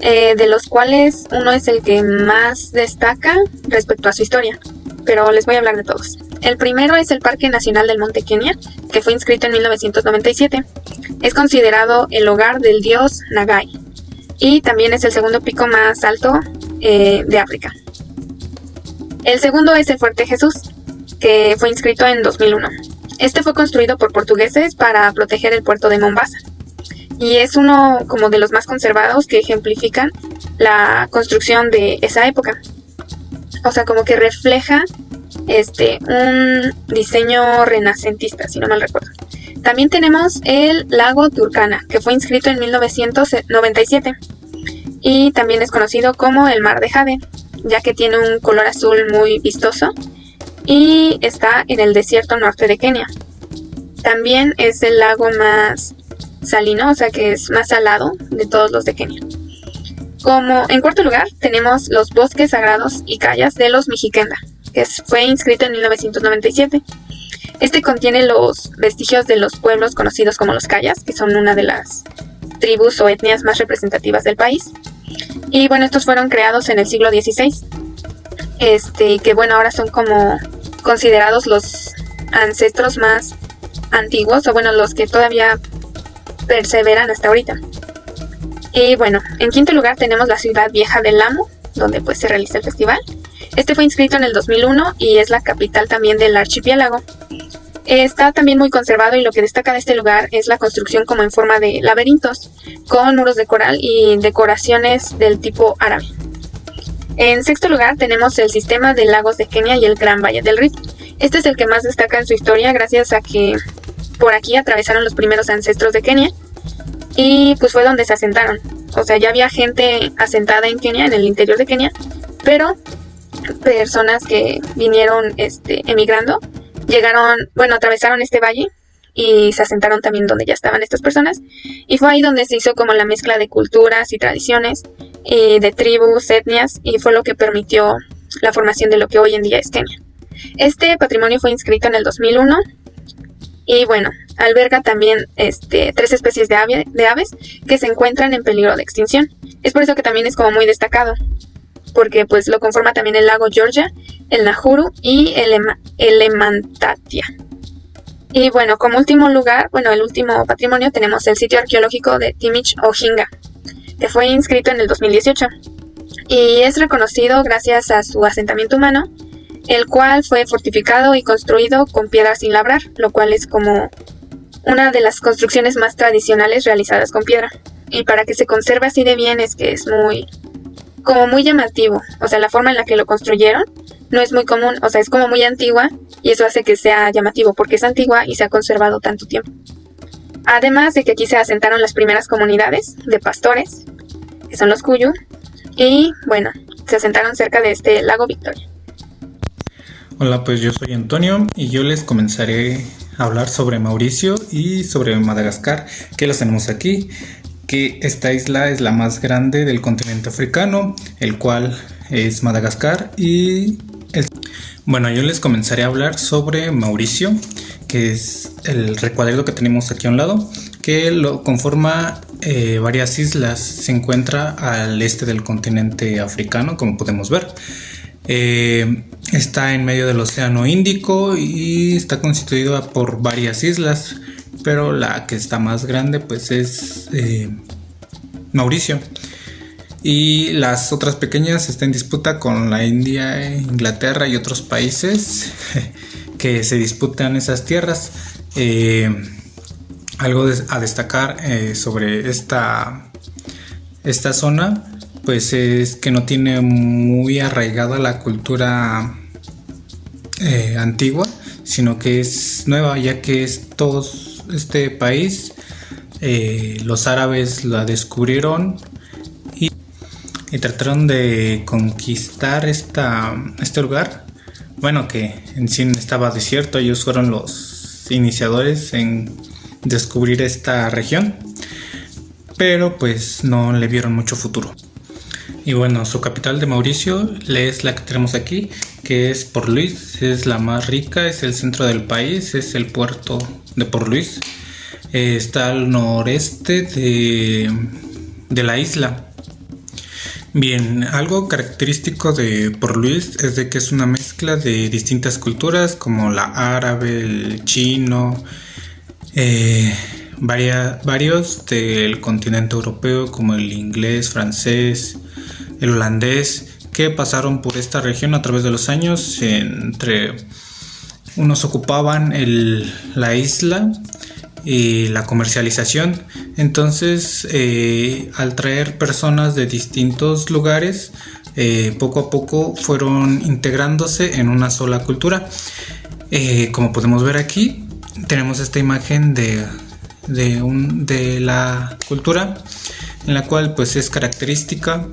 de los cuales uno es el que más destaca respecto a su historia, pero les voy a hablar de todos. El primero es el Parque Nacional del Monte Kenia, que fue inscrito en 1997. Es considerado el hogar del dios Nagai y también es el segundo pico más alto de África. El segundo es el Fuerte Jesús, que fue inscrito en 2001. Este fue construido por portugueses para proteger el puerto de Mombasa y es uno como de los más conservados que ejemplifican la construcción de esa época. O sea, como que refleja un diseño renacentista, si no mal recuerdo. También tenemos el lago Turkana, que fue inscrito en 1997 y también es conocido como el Mar de Jade, ya que tiene un color azul muy vistoso y está en el desierto norte de Kenia. También es el lago más salino, o sea que es más salado de todos los de Kenia. Como en cuarto lugar tenemos los bosques sagrados y calles de los Mijikenda, que fue inscrito en 1997. Contiene los vestigios de los pueblos conocidos como los Kayas, que son una de las tribus o etnias más representativas del país. Y bueno, estos fueron creados en el siglo XVI, que bueno, ahora son como considerados los ancestros más antiguos, o bueno, los que todavía perseveran hasta ahorita. Y bueno, en quinto lugar tenemos la ciudad vieja de Lamu, donde pues se realiza el festival. Este fue inscrito en el 2001 y es la capital también del archipiélago. Está también muy conservado y lo que destaca de este lugar es la construcción como en forma de laberintos, con muros de coral y decoraciones del tipo árabe. En sexto lugar tenemos el sistema de lagos de Kenia y el Gran Valle del Rift. Este es el que más destaca en su historia gracias a que por aquí atravesaron los primeros ancestros de Kenia y pues fue donde se asentaron. O sea, ya había gente asentada en Kenia, en el interior de Kenia, pero personas que vinieron emigrando atravesaron este valle y se asentaron también donde ya estaban estas personas, y fue ahí donde se hizo como la mezcla de culturas y tradiciones, de tribus, etnias, y fue lo que permitió la formación de lo que hoy en día es Kenia. Este patrimonio fue inscrito en el 2001 y bueno, alberga también 3 especies de aves que se encuentran en peligro de extinción. Es por eso que también es como muy destacado, porque pues lo conforma también el lago Georgia, el Nahuru y el Emantatia. Y bueno, como último lugar, el último patrimonio, tenemos el sitio arqueológico de Timich Ojinga, que fue inscrito en el 2018 y es reconocido gracias a su asentamiento humano, el cual fue fortificado y construido con piedra sin labrar, lo cual es como una de las construcciones más tradicionales realizadas con piedra. Y para que se conserve así de bien es que es muy llamativo. O sea, la forma en la que lo construyeron no es muy común, o sea, es como muy antigua y eso hace que sea llamativo porque es antigua y se ha conservado tanto tiempo. Además de que aquí se asentaron las primeras comunidades de pastores, que son los Kuyu, y bueno, se asentaron cerca de este lago Victoria. Hola, pues yo soy Antonio y yo les comenzaré a hablar sobre Mauricio y sobre Madagascar, que los tenemos aquí, que esta isla es la más grande del continente africano, el cual es Madagascar. Bueno, yo les comenzaré a hablar sobre Mauricio, que es el recuadrito que tenemos aquí a un lado, que lo conforma varias islas. Se encuentra al este del continente africano, como podemos ver. Está en medio del Océano Índico y está constituida por varias islas, pero la que está más grande pues es Mauricio, y las otras pequeñas están en disputa con la India, Inglaterra y otros países que se disputan esas tierras. Algo a destacar sobre esta zona pues es que no tiene muy arraigada la cultura antigua, sino que es nueva, ya que este país los árabes la descubrieron y trataron de conquistar este lugar. Bueno, que en sí estaba desierto, ellos fueron los iniciadores en descubrir esta región, pero pues no le vieron mucho futuro. Y bueno, su capital de Mauricio es la que tenemos aquí, que es Port Louis. Es la más rica, es el centro del país, es el puerto de Port Louis. Está al noreste de la isla. Bien, algo característico de Port Louis es de que es una mezcla de distintas culturas como la árabe, el chino, varios del continente europeo como el inglés, francés, el holandés, que pasaron por esta región a través de los años. Unos ocupaban la isla y la comercialización. Entonces, al traer personas de distintos lugares, poco a poco fueron integrándose en una sola cultura. Como podemos ver aquí, tenemos esta imagen de la cultura, en la cual pues es característica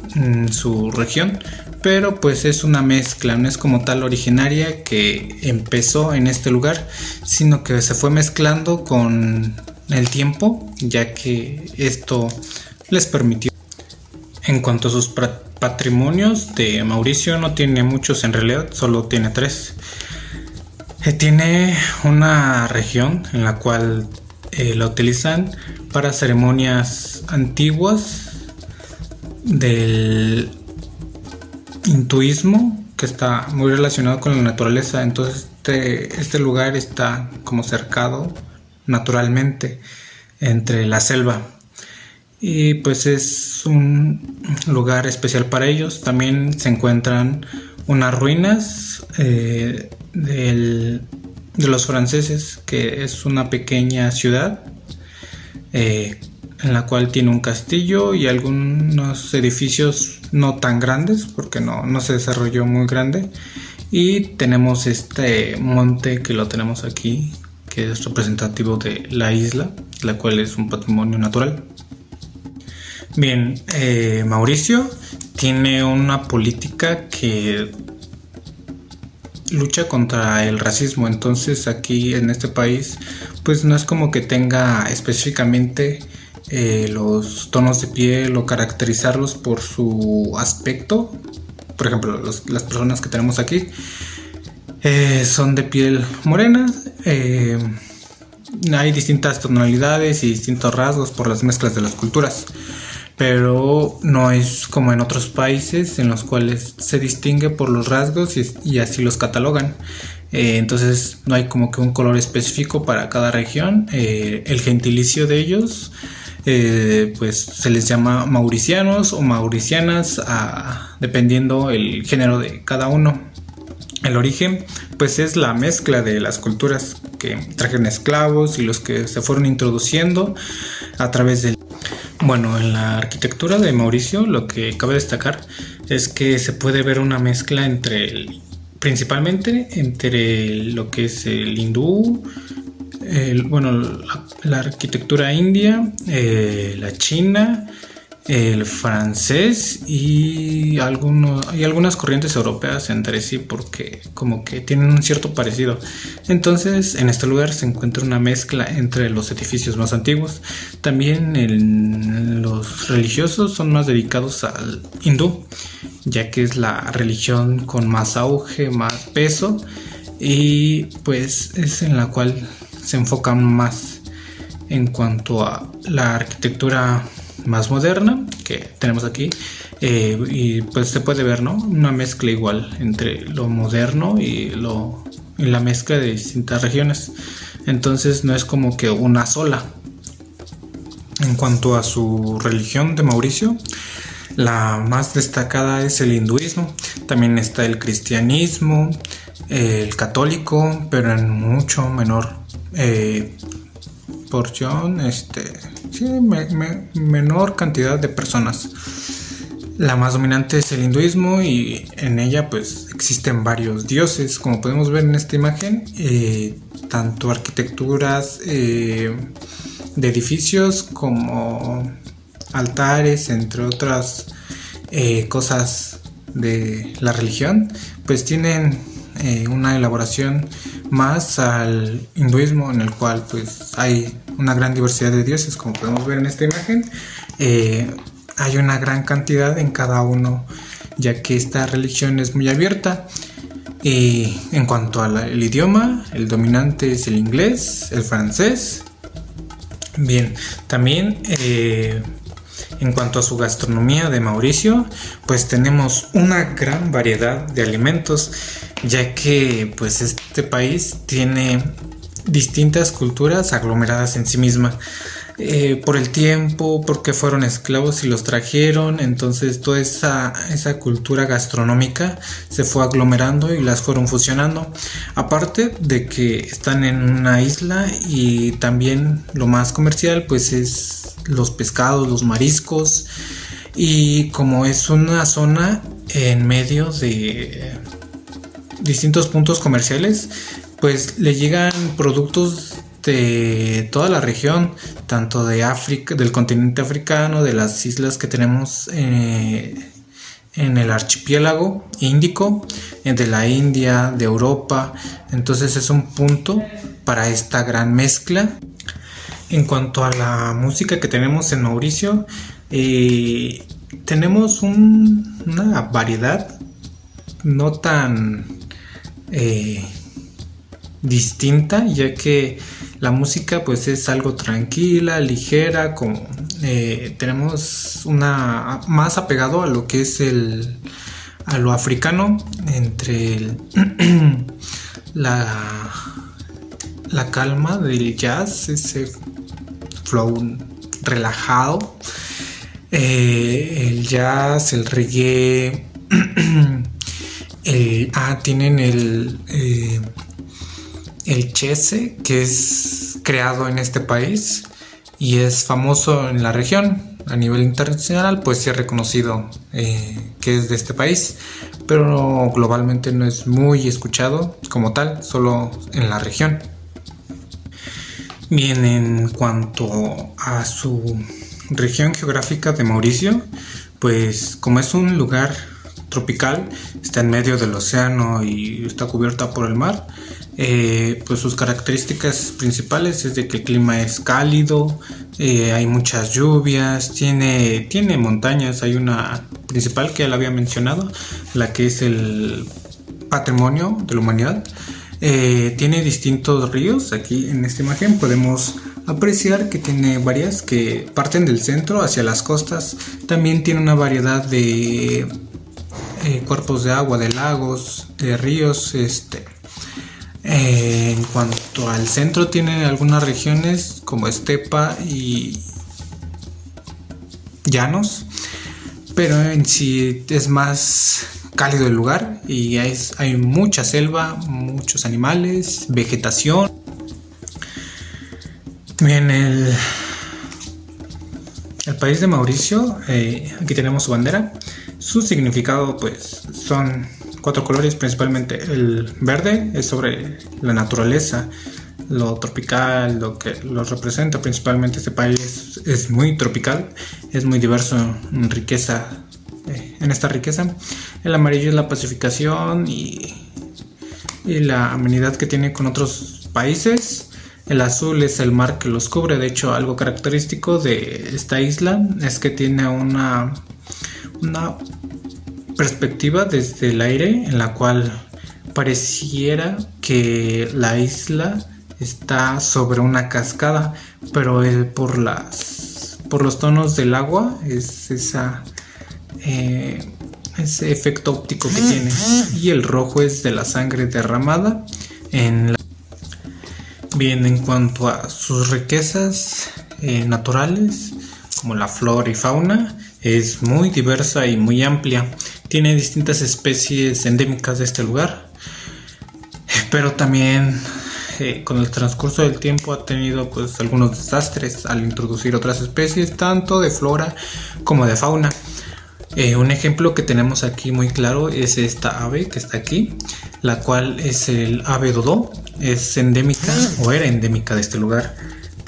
su región, pero pues es una mezcla, no es como tal originaria que empezó en este lugar, sino que se fue mezclando con el tiempo, ya que esto les permitió. En cuanto a sus patrimonios de Mauricio, no tiene muchos en realidad, solo tiene 3. Tiene una región en la cual la utilizan para ceremonias antiguas del hinduismo, que está muy relacionado con la naturaleza. Entonces este lugar está como cercado naturalmente entre la selva, y pues es un lugar especial para ellos. También se encuentran unas ruinas de los franceses, que es una pequeña ciudad en la cual tiene un castillo y algunos edificios no tan grandes, porque no se desarrolló muy grande. Y tenemos este monte que lo tenemos aquí, que es representativo de la isla, la cual es un patrimonio natural. Bien, Mauricio tiene una política que lucha contra el racismo. Entonces aquí en este país pues no es como que tenga específicamente los tonos de piel o caracterizarlos por su aspecto. Por ejemplo, las personas que tenemos aquí son de piel morena. Hay distintas tonalidades y distintos rasgos por las mezclas de las culturas, pero no es como en otros países en los cuales se distingue por los rasgos y así los catalogan. Entonces no hay como que un color específico para cada región. El gentilicio de ellos pues se les llama mauricianos o mauricianas, dependiendo el género de cada uno. El origen pues es la mezcla de las culturas que trajeron esclavos y los que se fueron introduciendo a través del... Bueno, en la arquitectura de Mauricio lo que cabe destacar es que se puede ver una mezcla principalmente entre lo que es el hindú, la arquitectura india, la china, el francés y algunas corrientes europeas entre sí, porque como que tienen un cierto parecido. Entonces en este lugar se encuentra una mezcla entre los edificios más antiguos. También los religiosos son más dedicados al hindú, ya que es la religión con más auge, más peso, y pues es en la cual se enfocan más en cuanto a la arquitectura más moderna que tenemos aquí. Y pues se puede ver, ¿no?, una mezcla igual entre lo moderno y la mezcla de distintas regiones. Entonces no es como que una sola. En cuanto a su religión de Mauricio, la más destacada es el hinduismo. También está el cristianismo, el católico, pero en mucho menor porción, menor cantidad de personas. La más dominante es el hinduismo, y en ella pues existen varios dioses, como podemos ver en esta imagen, tanto arquitecturas de edificios como altares, entre otras cosas de la religión, pues tienen una elaboración más al hinduismo, en el cual pues hay una gran diversidad de dioses, como podemos ver en esta imagen. Hay una gran cantidad en cada uno, ya que esta religión es muy abierta. Y en cuanto al idioma, el dominante es el inglés, el francés. Bien, también en cuanto a su gastronomía de Mauricio, pues tenemos una gran variedad de alimentos, ya que pues este país tiene distintas culturas aglomeradas en sí misma. Por el tiempo, porque fueron esclavos y los trajeron, entonces toda esa cultura gastronómica se fue aglomerando y las fueron fusionando. Aparte de que están en una isla, y también lo más comercial pues es los pescados, los mariscos, y como es una zona en medio de distintos puntos comerciales, pues le llegan productos de toda la región, tanto de África, del continente africano, de las islas que tenemos en el archipiélago índico, de la India, de Europa. Entonces es un punto para esta gran mezcla. En cuanto a la música que tenemos en Mauricio, tenemos una variedad no tan distinta, ya que La música pues es algo tranquila, ligera, como tenemos una más apegado a lo que es a lo africano, entre la calma del jazz, ese flow relajado, el jazz, el reggae, tienen el chese, que es creado en este país y es famoso en la región. A nivel internacional pues sí es reconocido que es de este país, pero globalmente no es muy escuchado como tal, solo en la región. Bien, en cuanto a su región geográfica de Mauricio, pues como es un lugar tropical, está en medio del océano y está cubierta por el mar, pues sus características principales es de que el clima es cálido, hay muchas lluvias, tiene montañas. Hay una principal que ya la había mencionado, la que es el patrimonio de la humanidad. Tiene distintos ríos. Aquí en esta imagen podemos apreciar que tiene varias que parten del centro hacia las costas. También tiene una variedad de cuerpos de agua, de lagos, de ríos. En cuanto al centro, tiene algunas regiones como estepa y llanos, pero en sí es más cálido el lugar y hay mucha selva, muchos animales, vegetación. Bien, el país de Mauricio, aquí tenemos su bandera. Su significado pues son 4 colores, principalmente el verde es sobre la naturaleza, lo tropical, lo que lo representa. Principalmente este país es muy tropical, es muy diverso en riqueza, en esta riqueza. El amarillo es la pacificación y la amenidad que tiene con otros países. El azul es el mar que los cubre. De hecho, algo característico de esta isla es que tiene una perspectiva desde el aire en la cual pareciera que la isla está sobre una cascada, pero por los tonos del agua es ese efecto óptico que tiene. Y el rojo es de la sangre derramada Bien, en cuanto a sus riquezas naturales, como la flora y fauna, es muy diversa y muy amplia. Tiene distintas especies endémicas de este lugar, pero también con el transcurso del tiempo ha tenido pues algunos desastres al introducir otras especies, tanto de flora como de fauna. Un ejemplo que tenemos aquí muy claro es esta ave que está aquí, la cual es el ave dodó. Es endémica o era endémica de este lugar,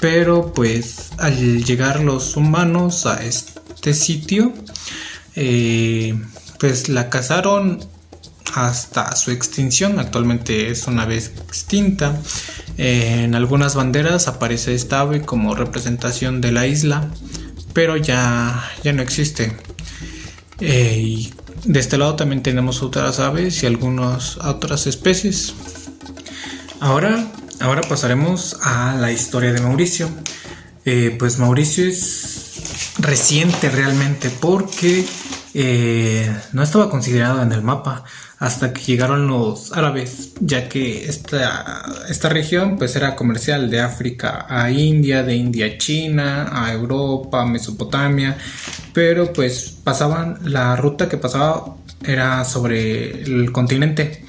pero pues al llegar los humanos a este sitio, pues la cazaron hasta su extinción. Actualmente es una ave extinta. En algunas banderas aparece esta ave como representación de la isla, pero ya no existe. Y de este lado también tenemos otras aves y algunas otras especies. Ahora pasaremos a la historia de Mauricio. Pues Mauricio es reciente realmente, porque no estaba considerado en el mapa hasta que llegaron los árabes, ya que esta región pues era comercial, de África a India, de India a China, a Europa, a Mesopotamia, pero pues la ruta que pasaba era sobre el continente.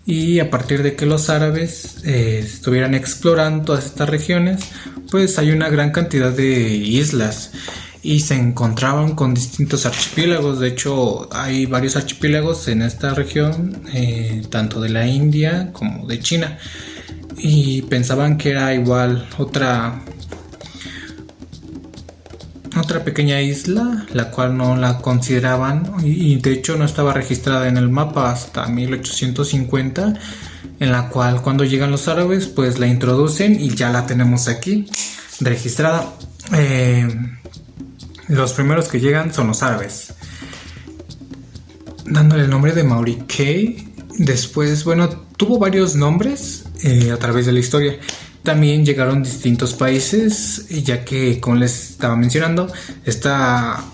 Y a partir de que los árabes estuvieran explorando todas estas regiones, pues hay una gran cantidad de islas y se encontraban con distintos archipiélagos. De hecho, hay varios archipiélagos en esta región, tanto de la India como de China, y pensaban que era igual otra pequeña isla, la cual no la consideraban, y de hecho no estaba registrada en el mapa hasta 1850, en la cual cuando llegan los árabes pues la introducen y ya la tenemos aquí registrada. Los primeros que llegan son los árabes, dándole el nombre de Mauri Key, Después, bueno, tuvo varios nombres a través de la historia. También llegaron distintos países, ya que, como les estaba mencionando, esta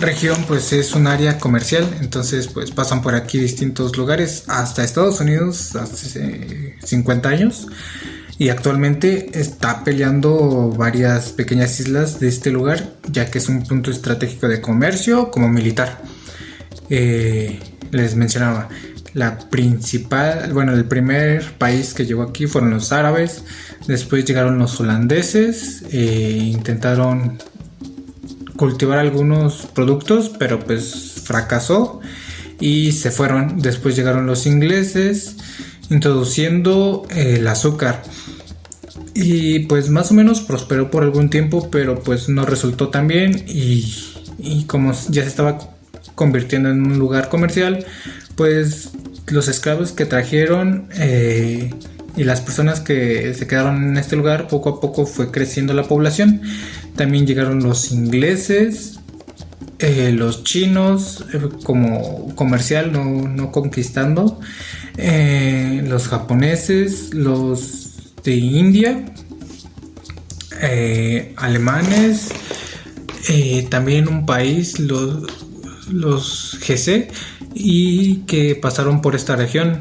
región pues es un área comercial, entonces pues pasan por aquí distintos lugares hasta Estados Unidos hace 50 años, y actualmente está peleando varias pequeñas islas de este lugar, ya que es un punto estratégico de comercio como militar. Les mencionaba la principal, bueno, el primer país que llegó aquí fueron los árabes. Después llegaron los holandeses, intentaron cultivar algunos productos, pero pues fracasó y se fueron. Después llegaron los ingleses, introduciendo el azúcar, y pues más o menos prosperó por algún tiempo, pero pues no resultó tan bien, y como ya se estaba convirtiendo en un lugar comercial, pues los esclavos que trajeron y las personas que se quedaron en este lugar, poco a poco fue creciendo la población. También llegaron los ingleses, los chinos como comercial, no conquistando, los japoneses, los de India, alemanes, también un país, los GC, y que pasaron por esta región.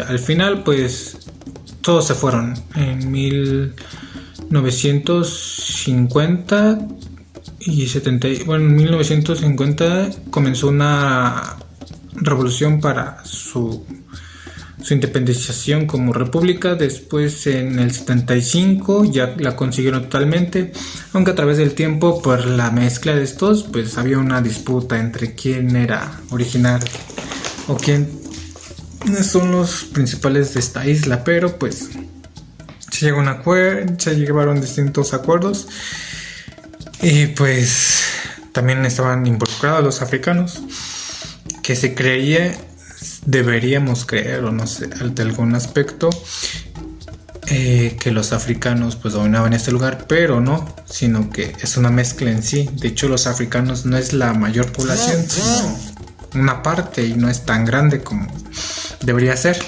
Al final pues todos se fueron. En 1950 y 70, bueno, en 1950 comenzó una revolución para su independización como república. Después en el 75 ya la consiguieron totalmente, aunque a través del tiempo, por la mezcla de estos, pues había una disputa entre quién era original o quién son los principales de esta isla, pero pues se llegó a un acuerdo, se llevaron distintos acuerdos, y pues también estaban involucrados los africanos, que se creía, deberíamos creer, o no sé, de algún aspecto, que los africanos pues dominaban este lugar, pero no, sino que es una mezcla en sí. De hecho, los africanos no es la mayor población, sino una parte, y no es tan grande como debería ser,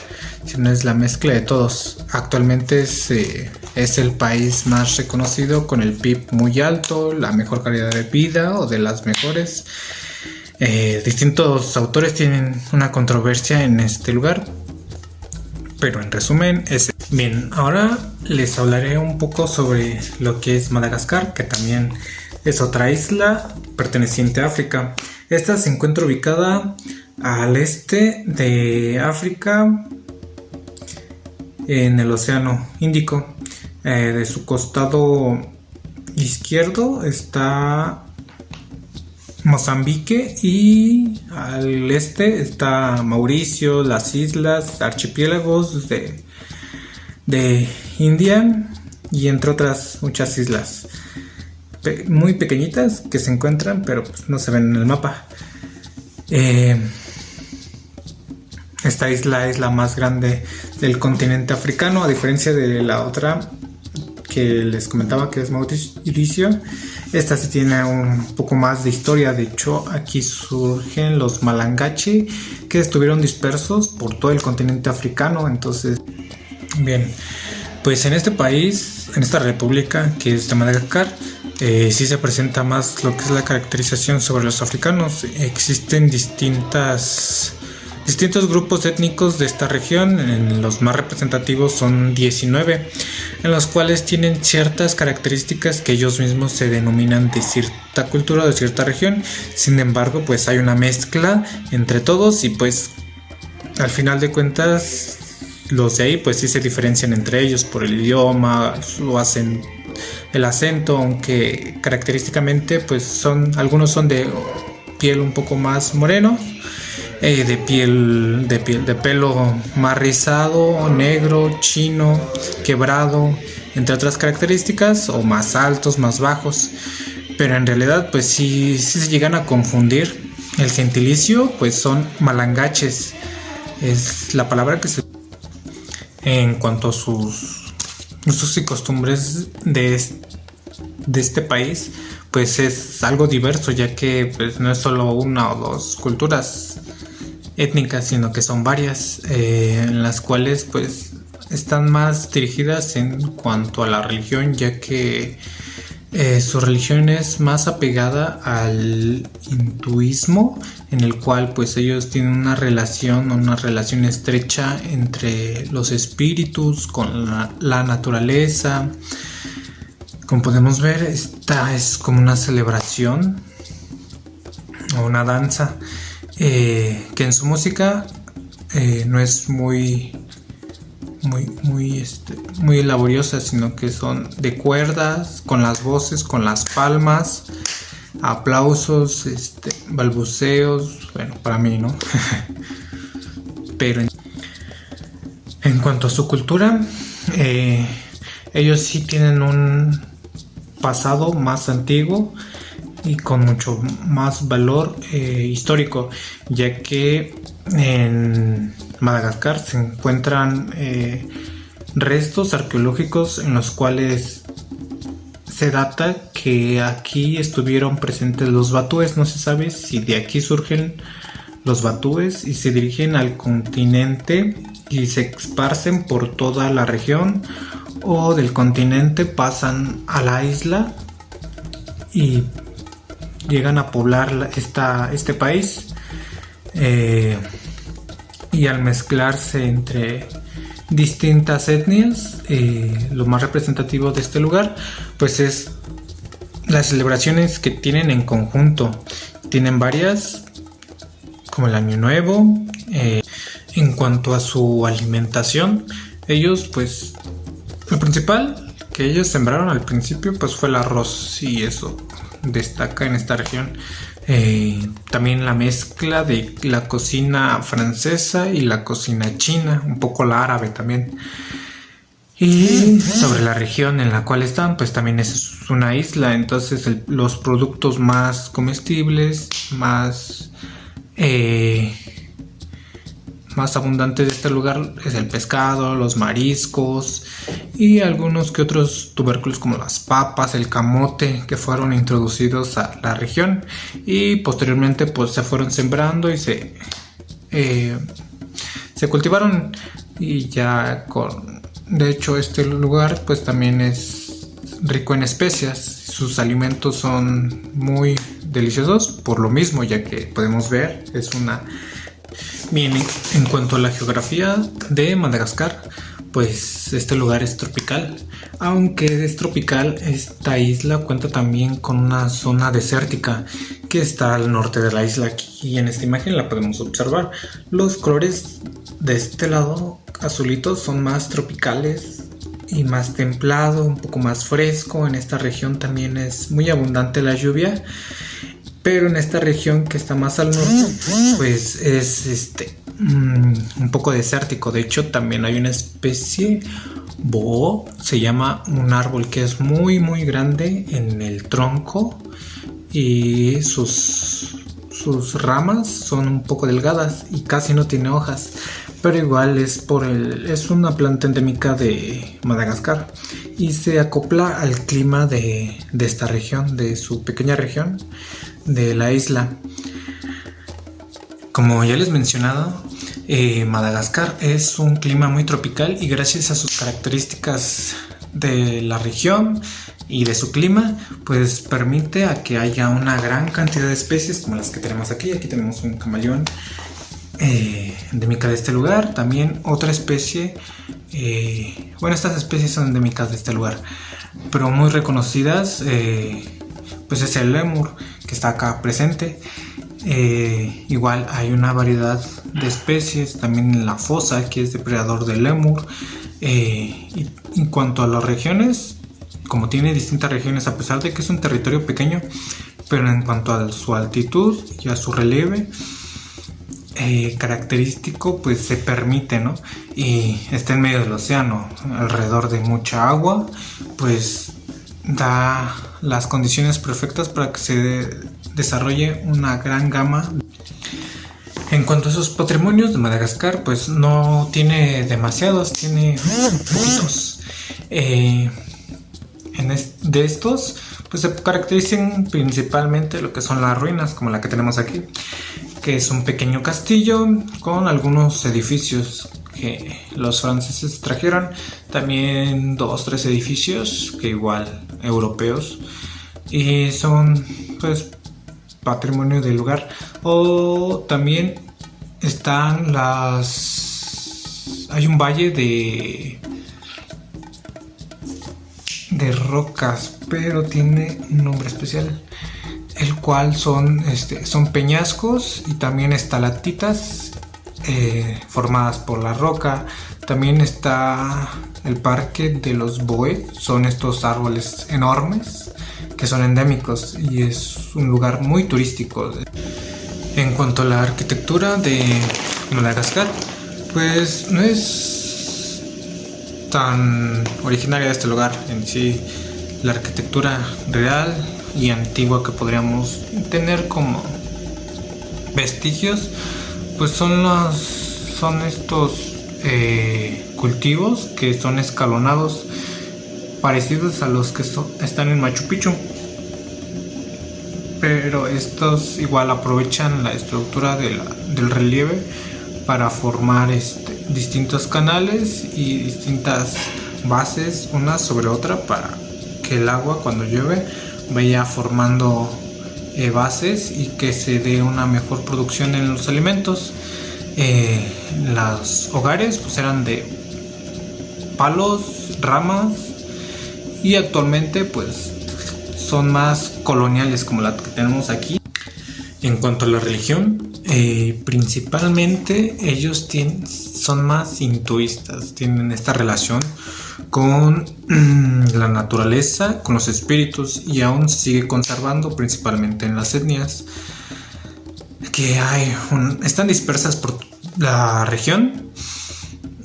sino es la mezcla de todos. Actualmente es el país más reconocido, con el PIB muy alto, la mejor calidad de vida, o de las mejores. Distintos autores tienen una controversia en este lugar, pero en resumen es... Bien, ahora les hablaré un poco sobre lo que es Madagascar, que también es otra isla perteneciente a África. Esta se encuentra ubicada al este de África, en el Océano Índico. De su costado izquierdo está Mozambique, y al este está Mauricio, las islas, archipiélagos de India, y entre otras muchas islas muy pequeñitas que se encuentran, pero pues no se ven en el mapa. Esta isla es la más grande del continente africano, a diferencia de la otra que les comentaba, que es Mauricio. Esta sí tiene un poco más de historia. De hecho, aquí surgen los Malangache, que estuvieron dispersos por todo el continente africano. Entonces, bien, pues en este país, en esta república que es de Madagascar, sí se presenta más lo que es la caracterización sobre los africanos. Existen distintos grupos étnicos de esta región. Los más representativos son 19, en los cuales tienen ciertas características que ellos mismos se denominan de cierta cultura o de cierta región. Sin embargo, pues hay una mezcla entre todos, y pues al final de cuentas los de ahí pues sí se diferencian entre ellos por el idioma, el acento, aunque característicamente pues algunos son de piel un poco más moreno, de pelo más rizado, negro, chino, quebrado, entre otras características, o más altos, más bajos. Pero en realidad pues sí se llegan a confundir. El gentilicio pues son malangaches, es la palabra que se... En cuanto a sus usos y costumbres de este país, pues es algo diverso, ya que pues no es solo una o dos culturas. étnicas, sino que son varias, en las cuales pues están más dirigidas en cuanto a la religión, ya que su religión es más apegada al hinduismo, en el cual pues ellos tienen una relación estrecha entre los espíritus con la naturaleza. Como podemos ver, esta es como una celebración o una danza que en su música no es muy laboriosa, sino que son de cuerdas, con las voces, con las palmas, aplausos, balbuceos, bueno, para mí, ¿no? Pero en cuanto a su cultura, ellos sí tienen un pasado más antiguo y con mucho más valor histórico, ya que en Madagascar se encuentran restos arqueológicos en los cuales se data que aquí estuvieron presentes los batúes. No se sabe si de aquí surgen los batúes y se dirigen al continente y se esparcen por toda la región, o del continente pasan a la isla y llegan a poblar este país, y al mezclarse entre distintas etnias, lo más representativo de este lugar pues es las celebraciones que tienen en conjunto. Tienen varias, como el Año Nuevo. En cuanto a su alimentación, ellos pues lo principal que ellos sembraron al principio pues fue el arroz, y eso destaca en esta región. También la mezcla de la cocina francesa y la cocina china, un poco la árabe también. Y sobre la región en la cual están, pues también es una isla, entonces los productos más comestibles, más abundantes de este lugar es el pescado, los mariscos y algunos que otros tubérculos como las papas, el camote, que fueron introducidos a la región y posteriormente pues se fueron sembrando y se cultivaron, y ya de hecho este lugar pues también es rico en especias. Sus alimentos son muy deliciosos por lo mismo, ya que podemos ver Bien, en cuanto a la geografía de Madagascar, pues este lugar es tropical. Aunque es tropical, esta isla cuenta también con una zona desértica que está al norte de la isla. Aquí en esta imagen la podemos observar. Los colores de este lado azulitos son más tropicales y más templado, un poco más fresco. En esta región también es muy abundante la lluvia, pero en esta región que está más al norte pues es un poco desértico. De hecho también hay una especie boho, se llama un árbol que es muy muy grande en el tronco, y sus ramas son un poco delgadas y casi no tiene hojas, pero igual es una planta endémica de Madagascar y se acopla al clima de esta región, de su pequeña región de la isla. Como ya les he mencionado, Madagascar es un clima muy tropical, y gracias a sus características de la región y de su clima, pues permite a que haya una gran cantidad de especies como las que tenemos aquí. Aquí tenemos un camaleón endémica de este lugar. También otra especie, estas especies son endémicas de este lugar, pero muy reconocidas, pues es el lémur, que está acá presente. Igual hay una variedad de especies, también la fosa, que es depredador del lémur. Y en cuanto a las regiones, como tiene distintas regiones, a pesar de que es un territorio pequeño, pero en cuanto a su altitud y a su relieve característico, pues se permite, ¿no? Y está en medio del océano, alrededor de mucha agua, pues da las condiciones perfectas para que se desarrolle una gran gama. En cuanto a sus patrimonios de Madagascar, pues no tiene demasiados, tiene poquitos. De estos, pues se caracterizan principalmente lo que son las ruinas, como la que tenemos aquí. que es un pequeño castillo con algunos edificios que los franceses trajeron, también 2-3 edificios que igual europeos, y son pues patrimonio del lugar. O también están hay un valle de rocas, pero tiene un nombre especial, el cual son peñascos y también estalactitas formadas por la roca. También está el parque de los Boe, son estos árboles enormes que son endémicos y es un lugar muy turístico. En cuanto a la arquitectura de Madagascar, pues no es tan originaria de este lugar en sí. La arquitectura real y antigua que podríamos tener como vestigios, pues son estos cultivos que son escalonados, parecidos a los que están en Machu Picchu, pero estos igual aprovechan la estructura del relieve para formar distintos canales y distintas bases unas sobre otra, para que el agua cuando llueve vaya formando bases y que se dé una mejor producción en los alimentos. Los hogares pues eran de palos, ramas, y actualmente pues son más coloniales como la que tenemos aquí. En cuanto a la religión, principalmente ellos son más hinduistas, tienen esta relación con la naturaleza, con los espíritus, y aún se sigue conservando principalmente en las etnias que están dispersas por la región.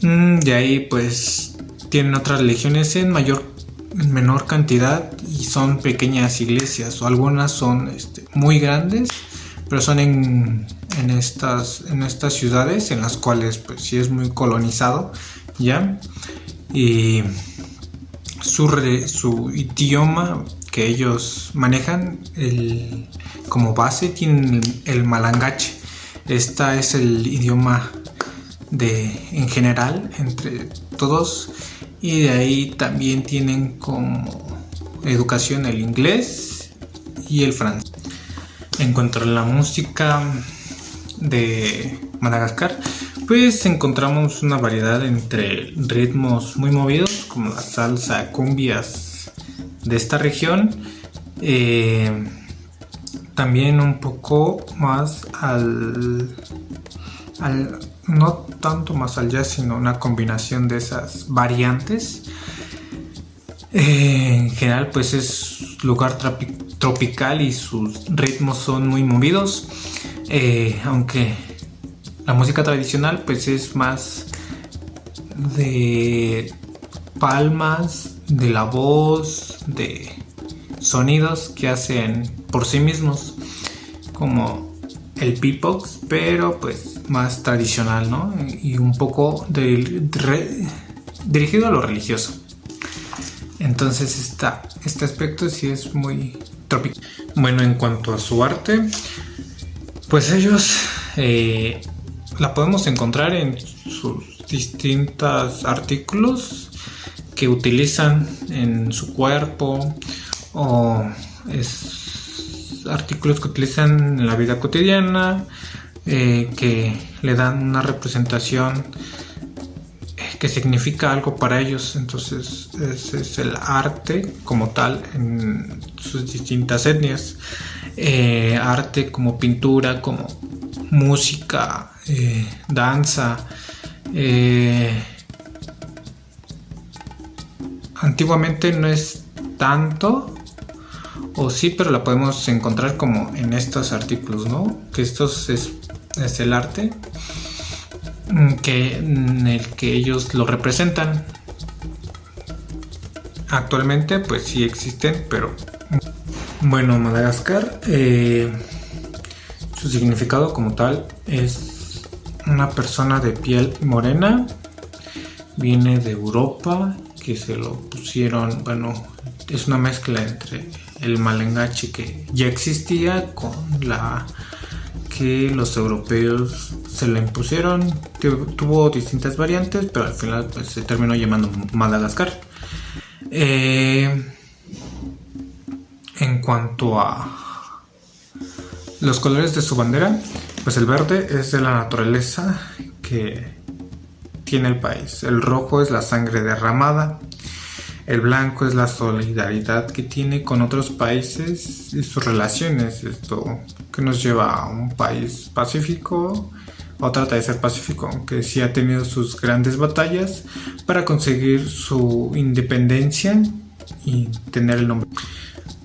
De ahí pues tienen otras religiones en menor cantidad y son pequeñas iglesias, o algunas son muy grandes, pero son en estas ciudades en las cuales pues sí es muy colonizado ya. Y su idioma que ellos manejan como base tienen el malangache. Esta es el idioma en general entre todos, y de ahí también tienen como educación el inglés y el francés. En cuanto a la música de Madagascar, pues encontramos una variedad entre ritmos muy movidos como la salsa, cumbias de esta región, también un poco más no tanto más al jazz, sino una combinación de esas variantes. En general pues es lugar tropical y sus ritmos son muy movidos, aunque la música tradicional pues es más de palmas, de la voz, de sonidos que hacen por sí mismos, como el beatbox, pero pues más tradicional, ¿no? Y un poco dirigido a lo religioso. Entonces este aspecto sí es muy tropical. Bueno, en cuanto a su arte, pues ellos la podemos encontrar en sus distintos artículos que utilizan en su cuerpo, o artículos que utilizan en la vida cotidiana, que le dan una representación que significa algo para ellos. Entonces ese es el arte como tal en sus distintas etnias. Arte como pintura, como música, danza. Antiguamente no es tanto, o sí, pero la podemos encontrar como en estos artículos, ¿no? Que estos es el arte en el que ellos lo representan. Actualmente pues sí existen, pero bueno, Madagascar, su significado como tal es una persona de piel morena, viene de Europa, que se lo pusieron, bueno, es una mezcla entre el malangache que ya existía con la que los europeos se la impusieron. Tuvo distintas variantes, pero al final pues, se terminó llamando Madagascar. En cuanto a los colores de su bandera, pues el verde es de la naturaleza que tiene el país, el rojo es la sangre derramada, el blanco es la solidaridad que tiene con otros países y sus relaciones, esto que nos lleva a un país pacífico, o trata de ser pacífico, aunque sí ha tenido sus grandes batallas para conseguir su independencia y tener el nombre.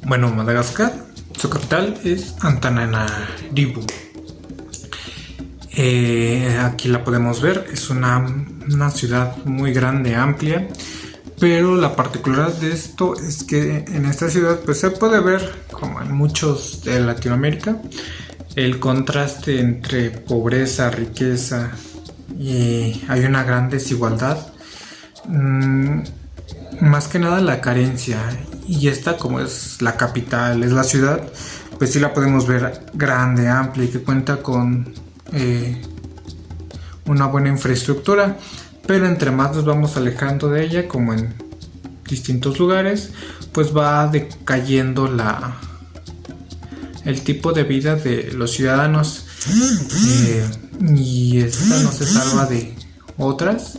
Bueno, Madagascar, su capital es Antananarivo. Aquí la podemos ver, es una ciudad muy grande, amplia, pero la particularidad de esto es que en esta ciudad pues se puede ver, como en muchos de Latinoamérica, el contraste entre pobreza, riqueza, y hay una gran desigualdad, más que nada la carencia, y esta, como es la capital, es la ciudad, pues sí la podemos ver grande, amplia y que cuenta con una buena infraestructura, pero entre más nos vamos alejando de ella, como en distintos lugares, pues va decayendo el tipo de vida de los ciudadanos, y esta no se salva de otras,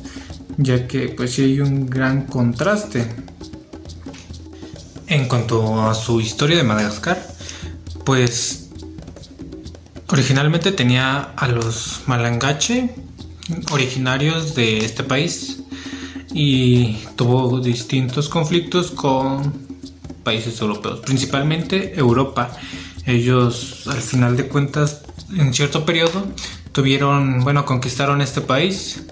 ya que pues sí hay un gran contraste. En cuanto a su historia de Madagascar, pues originalmente tenía a los Malangache, originarios de este país, y tuvo distintos conflictos con países europeos, principalmente Europa. Ellos, al final de cuentas, en cierto periodo conquistaron este país,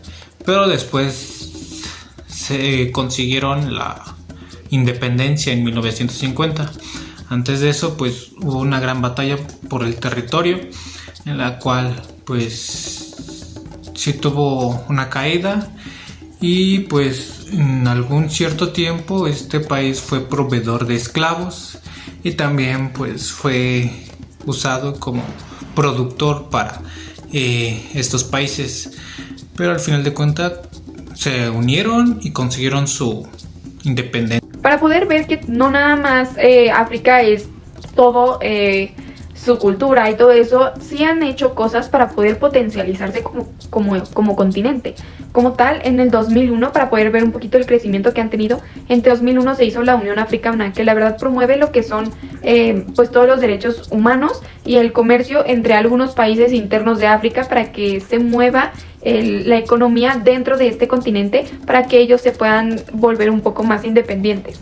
pero después se consiguieron la independencia en 1950. Antes de eso, pues hubo una gran batalla por el territorio, en la cual pues sí tuvo una caída, y pues en algún cierto tiempo este país fue proveedor de esclavos, y también pues fue usado como productor para estos países, pero al final de cuentas se unieron y consiguieron su independencia. Para poder ver que no nada más África es todo su cultura y todo eso, sí han hecho cosas para poder potencializarse como continente. Como tal, en el 2001, para poder ver un poquito el crecimiento que han tenido, en 2001 se hizo la Unión Africana, que la verdad promueve lo que son pues todos los derechos humanos y el comercio entre algunos países internos de África, para que se mueva la economía dentro de este continente, para que ellos se puedan volver un poco más independientes.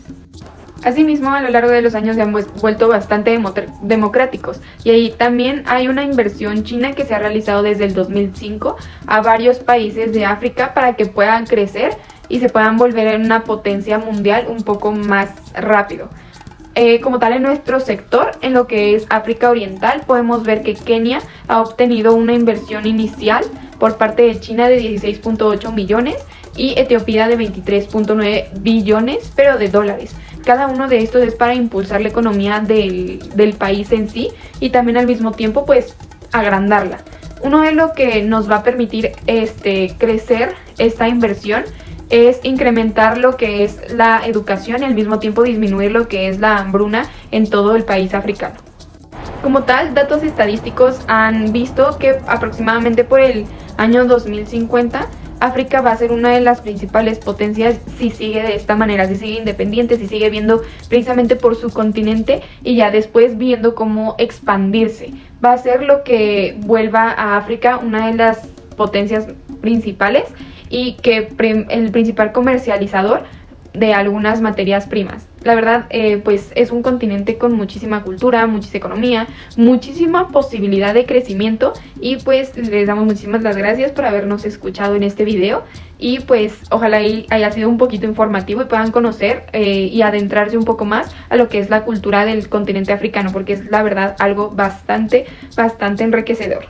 Asimismo, a lo largo de los años se han vuelto bastante democráticos, y ahí también hay una inversión china que se ha realizado desde el 2005 a varios países de África para que puedan crecer y se puedan volver en una potencia mundial un poco más rápido. Como tal, en nuestro sector, en lo que es África Oriental, podemos ver que Kenia ha obtenido una inversión inicial por parte de China de 16.8 millones y Etiopía de 23.9 billones, pero de dólares. Cada uno de estos es para impulsar la economía del país en sí, y también al mismo tiempo pues agrandarla. Uno de lo que nos va a permitir crecer esta inversión es incrementar lo que es la educación y al mismo tiempo disminuir lo que es la hambruna en todo el país africano. Como tal, datos estadísticos han visto que aproximadamente por el año 2050 África va a ser una de las principales potencias si sigue de esta manera, si sigue independiente, si sigue viendo precisamente por su continente y ya después viendo cómo expandirse. Va a ser lo que vuelva a África una de las potencias principales y que el principal comercializador de algunas materias primas. La verdad, pues es un continente con muchísima cultura, muchísima economía, muchísima posibilidad de crecimiento, y pues les damos muchísimas las gracias por habernos escuchado en este video, y pues ojalá haya sido un poquito informativo y puedan conocer y adentrarse un poco más a lo que es la cultura del continente africano, porque es la verdad algo bastante enriquecedor.